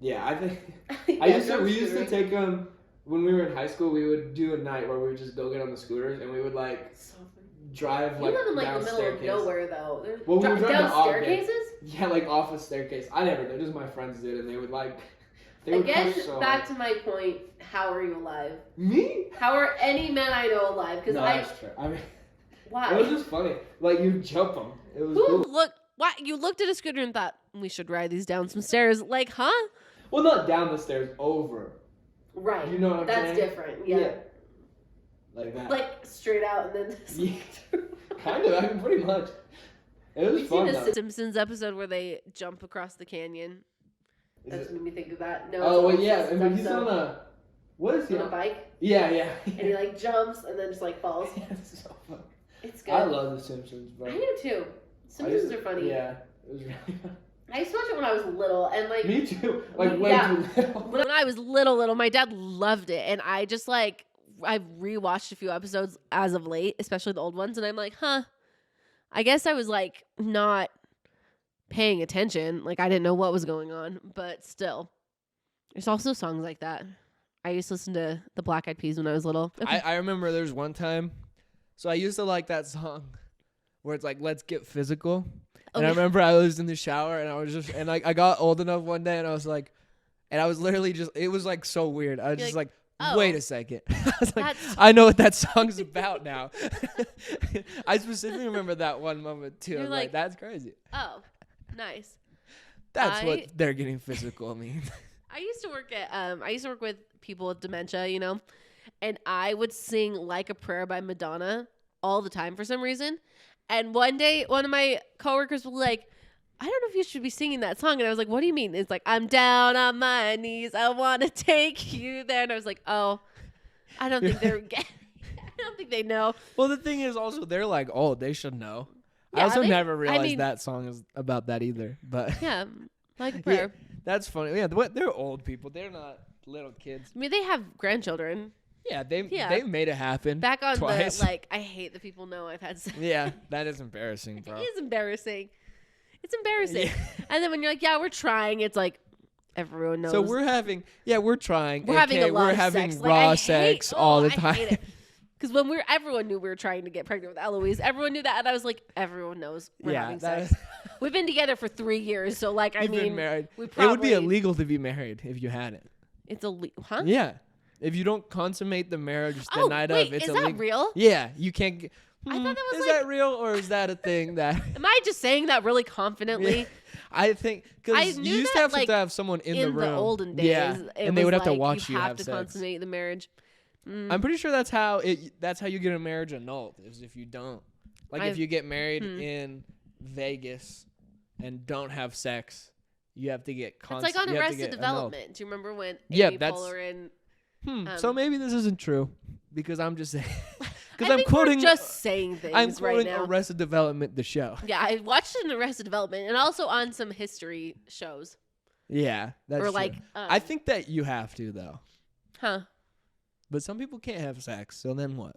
Speaker 2: Yeah, I think
Speaker 1: Yeah,
Speaker 2: we used to take them when we were in high school. We would do a night where we would just go get on the scooters and we would like
Speaker 1: So funny.
Speaker 2: drive
Speaker 1: You
Speaker 2: like
Speaker 1: live in like
Speaker 2: down
Speaker 1: the middle
Speaker 2: staircase.
Speaker 1: of nowhere though. There's
Speaker 2: Well, we were driving
Speaker 1: down
Speaker 2: to Ogden.
Speaker 1: staircases?
Speaker 2: Yeah, like off a staircase. I never did. Just my friends did, and they would like. They would
Speaker 1: Again,
Speaker 2: push so
Speaker 1: back
Speaker 2: hard.
Speaker 1: to my point. How are you alive?
Speaker 2: Me?
Speaker 1: How are any men I know alive? Because
Speaker 2: No, that's true. I mean,
Speaker 1: why?
Speaker 2: it was just funny. Like you jump them. It was
Speaker 1: Who
Speaker 2: cool.
Speaker 1: look? What you looked at a scooter and thought we should ride these down some stairs? Like, huh?
Speaker 2: Well, not down the stairs, over.
Speaker 1: Right.
Speaker 2: You know what I'm
Speaker 1: That's
Speaker 2: saying?
Speaker 1: different. Yeah.
Speaker 2: Like that.
Speaker 1: Like straight out and then. Just
Speaker 2: Yeah. Kind of. I mean, pretty much. It was
Speaker 1: You
Speaker 2: fun
Speaker 1: seen
Speaker 2: though.
Speaker 1: the Simpsons episode where they jump across the canyon?
Speaker 2: Is
Speaker 1: That's
Speaker 2: it-
Speaker 1: what made me think of that. No.
Speaker 2: Oh,
Speaker 1: it's
Speaker 2: well, yeah.
Speaker 1: Simpsons
Speaker 2: And he's
Speaker 1: episode.
Speaker 2: on a. What is he
Speaker 1: On a
Speaker 2: on?
Speaker 1: bike,
Speaker 2: Yeah, yeah.
Speaker 1: and he like jumps and then just like falls.
Speaker 2: Yeah, it's so fun.
Speaker 1: It's good.
Speaker 2: I love The Simpsons, bro.
Speaker 1: I do too. Simpsons are funny.
Speaker 2: Yeah, it was really fun.
Speaker 1: I used to watch it when I was little, and like
Speaker 2: Me too. Like way
Speaker 1: Yeah.
Speaker 2: too little.
Speaker 1: when I was little, my dad loved it, and I just like I've rewatched a few episodes as of late, especially the old ones, and I'm like, huh. I guess I was like not paying attention, like I didn't know what was going on, but still, there's also songs like that. I used to listen to the Black Eyed Peas when I was little. Okay.
Speaker 2: I remember there was one time. So I used to like that song where it's like, let's get physical. And I
Speaker 1: Okay.
Speaker 2: remember I was in the shower and I was just, and like I got old enough one day and I was like, and I was literally just, it was like so weird. I was
Speaker 1: You're
Speaker 2: just
Speaker 1: like,
Speaker 2: like,
Speaker 1: oh.
Speaker 2: wait a second. I was like,
Speaker 1: That's-
Speaker 2: I know what that song's about now. I specifically remember that one moment too.
Speaker 1: You're
Speaker 2: I was like,
Speaker 1: like-
Speaker 2: that's crazy.
Speaker 1: Oh, nice.
Speaker 2: That's
Speaker 1: I-
Speaker 2: what they're getting physical means.
Speaker 1: I used to work at I used to work with people with dementia, you know, and I would sing Like a Prayer by Madonna all the time for some reason. And one day one of my coworkers was like, I don't know if you should be singing that song. And I was like, what do you mean? It's like, I'm down on my knees. I want to take you there. And I was like, oh, I don't think they're I don't think they know.
Speaker 2: Well, the thing is also they're like old. They should know. I
Speaker 1: Yeah,
Speaker 2: also
Speaker 1: they-
Speaker 2: never
Speaker 1: I
Speaker 2: realized
Speaker 1: mean-
Speaker 2: that song is about that either. But
Speaker 1: Yeah, Like a Prayer.
Speaker 2: that's funny. Yeah, they're old people. They're not little kids.
Speaker 1: I mean, they have grandchildren.
Speaker 2: Yeah, they've
Speaker 1: Yeah.
Speaker 2: made it happen.
Speaker 1: Back on
Speaker 2: twice.
Speaker 1: the, like, I hate that people know I've had sex.
Speaker 2: Yeah, that is embarrassing,
Speaker 1: It
Speaker 2: bro.
Speaker 1: is embarrassing. It's embarrassing.
Speaker 2: Yeah.
Speaker 1: And then when you're like, yeah, we're trying, it's like everyone knows.
Speaker 2: So we're trying.
Speaker 1: We're having a
Speaker 2: aka
Speaker 1: lot
Speaker 2: we're
Speaker 1: of
Speaker 2: having
Speaker 1: sex.
Speaker 2: raw
Speaker 1: Like, I
Speaker 2: sex
Speaker 1: hate-
Speaker 2: all the
Speaker 1: I
Speaker 2: time.
Speaker 1: hate it. Because when everyone knew we were trying to get pregnant with Eloise. Everyone knew that, and I was like, everyone knows we're
Speaker 2: Yeah,
Speaker 1: having
Speaker 2: that
Speaker 1: sex. We've been together for 3 years, so like, I
Speaker 2: You've been
Speaker 1: mean,
Speaker 2: married.
Speaker 1: we
Speaker 2: It would be
Speaker 1: probably-
Speaker 2: illegal to be married if you hadn't.
Speaker 1: It's illegal, huh?
Speaker 2: Yeah, if you don't consummate the marriage the
Speaker 1: Oh,
Speaker 2: night
Speaker 1: wait,
Speaker 2: of, it's
Speaker 1: is
Speaker 2: illegal.
Speaker 1: that real?
Speaker 2: Yeah, you can't. Get,
Speaker 1: I thought that was
Speaker 2: is
Speaker 1: like-
Speaker 2: that real or is that a thing that?
Speaker 1: Am I just saying that really confidently?
Speaker 2: I think
Speaker 1: I
Speaker 2: because you
Speaker 1: knew
Speaker 2: used
Speaker 1: that,
Speaker 2: to have
Speaker 1: like,
Speaker 2: to have someone in the room.
Speaker 1: the olden days,
Speaker 2: yeah,
Speaker 1: it
Speaker 2: and they
Speaker 1: was
Speaker 2: would have to
Speaker 1: like,
Speaker 2: watch
Speaker 1: you
Speaker 2: you
Speaker 1: have
Speaker 2: have
Speaker 1: to
Speaker 2: sex.
Speaker 1: consummate the marriage.
Speaker 2: I'm pretty sure that's how you get a marriage annulled is if you don't. Like if
Speaker 1: I've-
Speaker 2: you get married in Vegas and don't have sex, you have to get
Speaker 1: It's like on Arrested Development. Do you remember when
Speaker 2: Yeah,
Speaker 1: Amy
Speaker 2: that's-
Speaker 1: Poehler and
Speaker 2: so maybe this isn't true because I'm just saying
Speaker 1: I
Speaker 2: because I'm
Speaker 1: think
Speaker 2: quoting
Speaker 1: we're just saying things
Speaker 2: I'm
Speaker 1: right
Speaker 2: quoting
Speaker 1: now.
Speaker 2: Arrested Development the show.
Speaker 1: Yeah, I watched it in Arrested Development and also on some history shows.
Speaker 2: Yeah, that's
Speaker 1: Or
Speaker 2: true.
Speaker 1: like
Speaker 2: I think that you have to though.
Speaker 1: Huh.
Speaker 2: But some people can't have sex. So then what?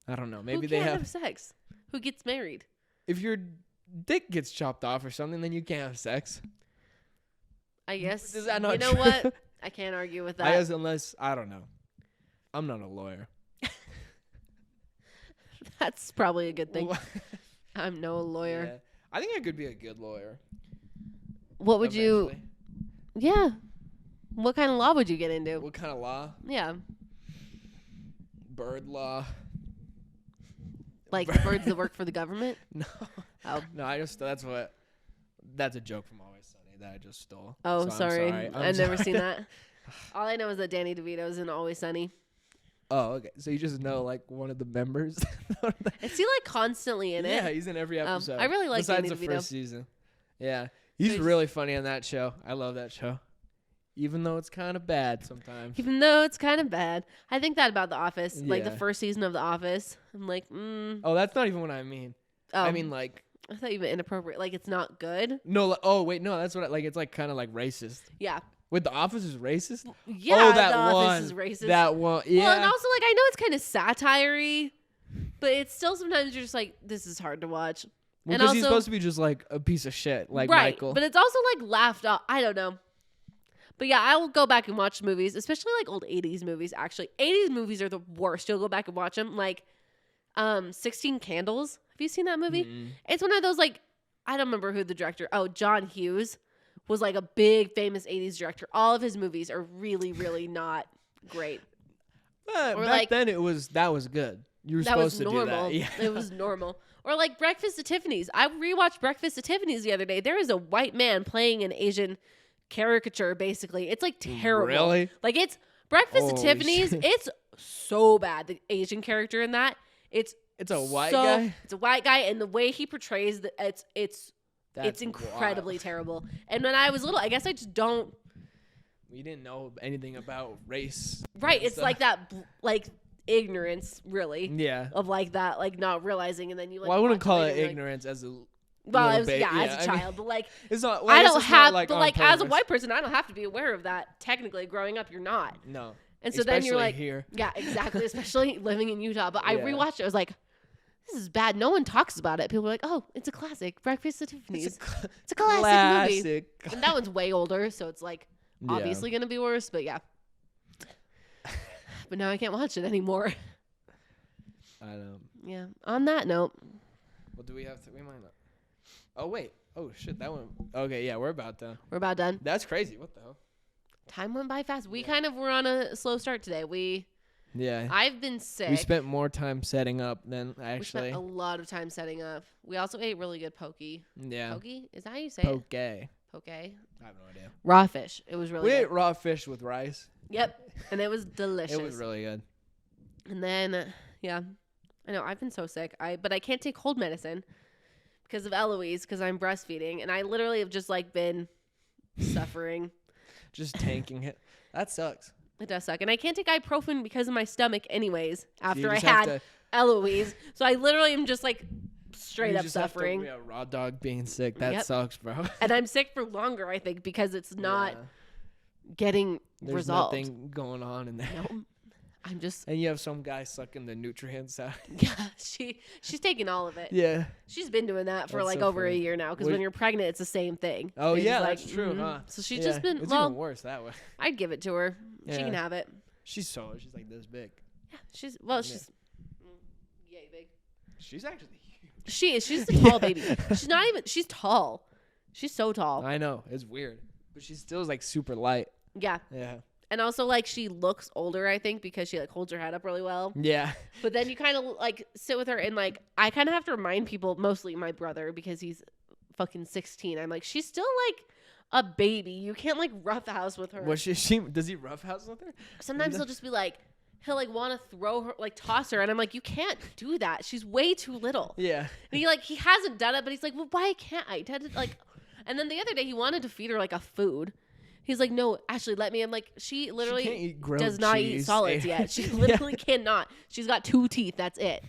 Speaker 2: I don't know. Maybe
Speaker 1: Who
Speaker 2: they
Speaker 1: can't
Speaker 2: have.
Speaker 1: have sex? Who gets married?
Speaker 2: If your dick gets chopped off or something, then you can't have sex.
Speaker 1: I guess.
Speaker 2: Is that not
Speaker 1: you know
Speaker 2: true?
Speaker 1: what? I can't argue with that.
Speaker 2: I guess unless I don't know. I'm not a lawyer.
Speaker 1: That's probably a good thing. I'm no lawyer.
Speaker 2: Yeah. I think I could be a good lawyer.
Speaker 1: What would you?
Speaker 2: eventually.
Speaker 1: Yeah. What kind of law would you get into?
Speaker 2: What kind of law?
Speaker 1: Yeah.
Speaker 2: Bird law.
Speaker 1: Like the birds that work for the government?
Speaker 2: No.
Speaker 1: Oh.
Speaker 2: No, that's a joke from Always Sunny that I just stole.
Speaker 1: Oh,
Speaker 2: So I'm
Speaker 1: sorry.
Speaker 2: I'm
Speaker 1: I've never
Speaker 2: sorry.
Speaker 1: seen that. All I know is that Danny DeVito's in Always Sunny.
Speaker 2: Oh, okay. So you just know like one of the members?
Speaker 1: Is he like constantly in it?
Speaker 2: Yeah, he's in every episode.
Speaker 1: I really like
Speaker 2: besides
Speaker 1: Danny
Speaker 2: the
Speaker 1: DeVito.
Speaker 2: first season. Yeah. He's
Speaker 1: He's-
Speaker 2: really funny on that show. I love that show. Even though it's kind of bad sometimes.
Speaker 1: Even though it's kind of bad. I think that about The Office. Like the
Speaker 2: Yeah.
Speaker 1: first season of The Office. I'm like,
Speaker 2: Oh, that's not even what I mean.
Speaker 1: Oh,
Speaker 2: I mean like
Speaker 1: I thought you meant inappropriate. Like it's not good.
Speaker 2: no. Oh wait, no. That's what it's like kind of like racist.
Speaker 1: Yeah.
Speaker 2: Wait, The Office is racist?
Speaker 1: Yeah,
Speaker 2: oh, that
Speaker 1: The
Speaker 2: one.
Speaker 1: Office is racist.
Speaker 2: That one. Yeah.
Speaker 1: Well, and also like I know it's kind of satire-y, but it's still sometimes you're just like, this is hard to watch.
Speaker 2: Well,
Speaker 1: and
Speaker 2: because he's
Speaker 1: also-
Speaker 2: supposed to be just like a piece of shit, like
Speaker 1: right,
Speaker 2: Michael.
Speaker 1: but it's also like laughed off. I don't know. But yeah, I will go back and watch movies, especially like old 80s movies, actually. 80s movies are the worst. You'll go back and watch them. Like 16 Candles. Have you seen that movie?
Speaker 2: Mm-mm.
Speaker 1: It's one of those like, I don't remember who the director. Oh, John Hughes was like a big famous 80s director. All of his movies are really, really not great.
Speaker 2: But
Speaker 1: Or
Speaker 2: back
Speaker 1: like-
Speaker 2: then that was good. You were
Speaker 1: That
Speaker 2: supposed
Speaker 1: was
Speaker 2: to
Speaker 1: normal.
Speaker 2: do that. Yeah.
Speaker 1: It was normal. Or like Breakfast at Tiffany's. I rewatched Breakfast at Tiffany's the other day. There is a white man playing an Asian caricature, basically. It's like terrible.
Speaker 2: Really?
Speaker 1: Like it's Breakfast at
Speaker 2: Holy
Speaker 1: Tiffany's.
Speaker 2: shit.
Speaker 1: It's so bad. The Asian character in that. It's
Speaker 2: It's a white
Speaker 1: so-
Speaker 2: guy.
Speaker 1: It's a white guy, and the way he portrays it's
Speaker 2: That's
Speaker 1: incredibly
Speaker 2: wild.
Speaker 1: terrible. And when I was little, I guess I just don't.
Speaker 2: We didn't know anything about race.
Speaker 1: Right.
Speaker 2: and
Speaker 1: It's
Speaker 2: stuff.
Speaker 1: like that, like ignorance, really,
Speaker 2: Yeah.
Speaker 1: of like that, like not realizing, and then you like.
Speaker 2: Well, I wouldn't
Speaker 1: watch
Speaker 2: call
Speaker 1: later
Speaker 2: it
Speaker 1: and you're like,
Speaker 2: ignorance as a.
Speaker 1: well,
Speaker 2: little
Speaker 1: it was,
Speaker 2: bit,
Speaker 1: yeah,
Speaker 2: yeah,
Speaker 1: as a
Speaker 2: I mean,
Speaker 1: child, but like
Speaker 2: It's not. Well,
Speaker 1: I
Speaker 2: guess
Speaker 1: don't
Speaker 2: it's not,
Speaker 1: have,
Speaker 2: like,
Speaker 1: but
Speaker 2: on
Speaker 1: like as a
Speaker 2: purpose.
Speaker 1: white person, I don't have to be aware of that. Technically, growing up, you're not,
Speaker 2: No.
Speaker 1: and so then you're
Speaker 2: Especially
Speaker 1: like,
Speaker 2: here.
Speaker 1: yeah, exactly. Especially living in Utah. But I
Speaker 2: Yeah.
Speaker 1: rewatched it. I was like, this is bad. No one talks about it. People are like, oh, it's a classic. Breakfast at Tiffany's. It's a classic movie. And that one's way older, so it's like
Speaker 2: Yeah.
Speaker 1: obviously gonna be worse. But yeah. But now I can't watch it anymore.
Speaker 2: I know.
Speaker 1: Yeah. On that note,
Speaker 2: Well, do we have to? We might not. Oh wait. Oh shit. That one. Okay. Yeah, we're about done.
Speaker 1: we're about done.
Speaker 2: That's crazy. What the hell?
Speaker 1: Time went by fast. We
Speaker 2: Yeah.
Speaker 1: kind of were on a slow start today.
Speaker 2: Yeah.
Speaker 1: I've been sick.
Speaker 2: We spent more time setting up than
Speaker 1: We
Speaker 2: actually.
Speaker 1: spent a lot of time setting up. We also ate really good pokey.
Speaker 2: Yeah.
Speaker 1: Pokey? Is that how you say
Speaker 2: Poke.
Speaker 1: it? Poke.
Speaker 2: I have no idea.
Speaker 1: Raw fish. It was really
Speaker 2: We
Speaker 1: good.
Speaker 2: ate raw fish with rice.
Speaker 1: Yep. And it was delicious.
Speaker 2: It was really good.
Speaker 1: And then, yeah. I know, I've been so sick. But I can't take cold medicine because of Eloise, because I'm breastfeeding. And I literally have just, like, been suffering.
Speaker 2: Just tanking it. That sucks.
Speaker 1: It does suck. And I can't take ibuprofen because of my stomach anyways after I
Speaker 2: just have
Speaker 1: had
Speaker 2: to-
Speaker 1: Eloise. So I literally am just, like, straight
Speaker 2: You
Speaker 1: up
Speaker 2: just have to-
Speaker 1: suffering.
Speaker 2: yeah, raw dog being sick. That
Speaker 1: Yep.
Speaker 2: sucks, bro.
Speaker 1: And I'm sick for longer, I think, because it's not
Speaker 2: Yeah.
Speaker 1: getting
Speaker 2: There's
Speaker 1: resolved.
Speaker 2: nothing going on in there.
Speaker 1: No, I'm just,
Speaker 2: And you have some guy sucking the nutrients out.
Speaker 1: yeah, she's taking all of it.
Speaker 2: Yeah.
Speaker 1: She's been doing that for
Speaker 2: That's
Speaker 1: like
Speaker 2: so
Speaker 1: over a
Speaker 2: funny.
Speaker 1: year now because
Speaker 2: What-
Speaker 1: when you're pregnant, it's the same thing.
Speaker 2: Oh
Speaker 1: They're
Speaker 2: yeah,
Speaker 1: just
Speaker 2: that's true,
Speaker 1: mhm.
Speaker 2: huh?
Speaker 1: So she's
Speaker 2: Yeah,
Speaker 1: just been,
Speaker 2: It's
Speaker 1: well,
Speaker 2: even worse that way.
Speaker 1: I'd give it to her. She
Speaker 2: Yeah.
Speaker 1: can have it.
Speaker 2: She's like this big.
Speaker 1: Yeah, she's yay big.
Speaker 2: She's actually huge.
Speaker 1: She is. She's a tall baby. She's not even. She's tall. She's so tall.
Speaker 2: I know, it's weird, but she still is like super light.
Speaker 1: Yeah,
Speaker 2: Yeah.
Speaker 1: and also like she looks older, I think, because she like holds her head up really well.
Speaker 2: Yeah.
Speaker 1: But then you kind of like sit with her and like I kind of have to remind people, mostly my brother because he's fucking 16. I'm like, she's still like a baby. You can't like roughhouse with her.
Speaker 2: Was she does he roughhouse with her?
Speaker 1: Sometimes he'll just be like, he'll like want to throw her, like toss her, and I'm like, you can't do that. She's way too little.
Speaker 2: Yeah.
Speaker 1: And he hasn't done it, but he's like, well, why can't I? Dad, like, and then the other day he wanted to feed her like a food. He's like, no, Ashley, let me. I'm like, she literally
Speaker 2: can't eat grilled
Speaker 1: does not eat
Speaker 2: cheese.
Speaker 1: solids yet. She literally cannot. She's got 2 teeth. That's it.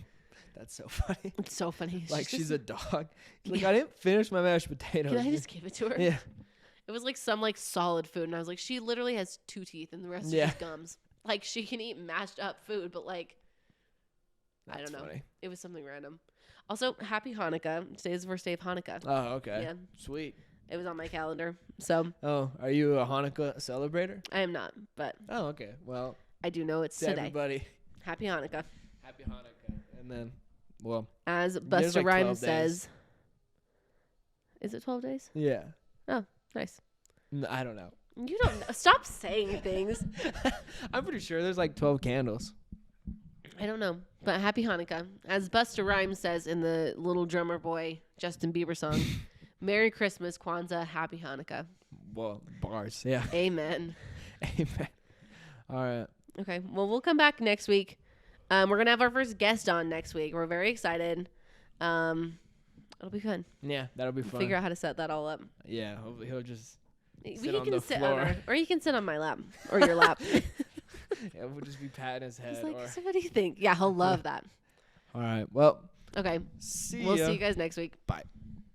Speaker 2: That's so funny.
Speaker 1: It's so funny.
Speaker 2: Like she's
Speaker 1: just,
Speaker 2: a dog. Like I didn't finish my mashed potatoes.
Speaker 1: Can I just give it to her?
Speaker 2: Yeah.
Speaker 1: It was like some like solid food, and I was like, she literally has 2 teeth, and the rest
Speaker 2: Yeah.
Speaker 1: are just gums. Like she can eat mashed up food, but like I
Speaker 2: That's
Speaker 1: don't know.
Speaker 2: funny.
Speaker 1: It was something random. Also, happy Hanukkah. Today is the first day of Hanukkah.
Speaker 2: Oh, okay.
Speaker 1: Yeah.
Speaker 2: Sweet.
Speaker 1: It was on my calendar, so
Speaker 2: Oh, are you a Hanukkah celebrator?
Speaker 1: I am not, but
Speaker 2: Oh, okay. Well,
Speaker 1: I do know it's
Speaker 2: to
Speaker 1: today.
Speaker 2: everybody,
Speaker 1: Happy Hanukkah.
Speaker 2: happy Hanukkah. And then, well,
Speaker 1: As
Speaker 2: there's
Speaker 1: Buster
Speaker 2: like
Speaker 1: Rhymes
Speaker 2: 12 days.
Speaker 1: says. Is it 12 days?
Speaker 2: Yeah.
Speaker 1: Nice.
Speaker 2: I don't know.
Speaker 1: You don't know. Stop saying things.
Speaker 2: I'm pretty sure there's like 12 candles.
Speaker 1: I don't know. But happy Hanukkah. As Buster Rhymes says in the Little Drummer Boy Justin Bieber song, Merry Christmas, Kwanzaa, Happy Hanukkah.
Speaker 2: Well, bars. Yeah.
Speaker 1: Amen.
Speaker 2: Amen. All right.
Speaker 1: Okay. Well, we'll come back next week. We're going to have our first guest on next week. We're very excited. It'll be fun.
Speaker 2: Yeah, that'll be fun.
Speaker 1: Figure out how to set that all up.
Speaker 2: Yeah, hopefully he'll just
Speaker 1: He
Speaker 2: sit on the
Speaker 1: sit
Speaker 2: floor.
Speaker 1: or you can sit on my lap or your lap.
Speaker 2: Yeah, we'll just be patting his head.
Speaker 1: He's like,
Speaker 2: Or
Speaker 1: so what do you think? Yeah, he'll love that.
Speaker 2: all right. Well,
Speaker 1: Okay.
Speaker 2: see
Speaker 1: We'll
Speaker 2: ya.
Speaker 1: see you guys next week.
Speaker 2: Bye.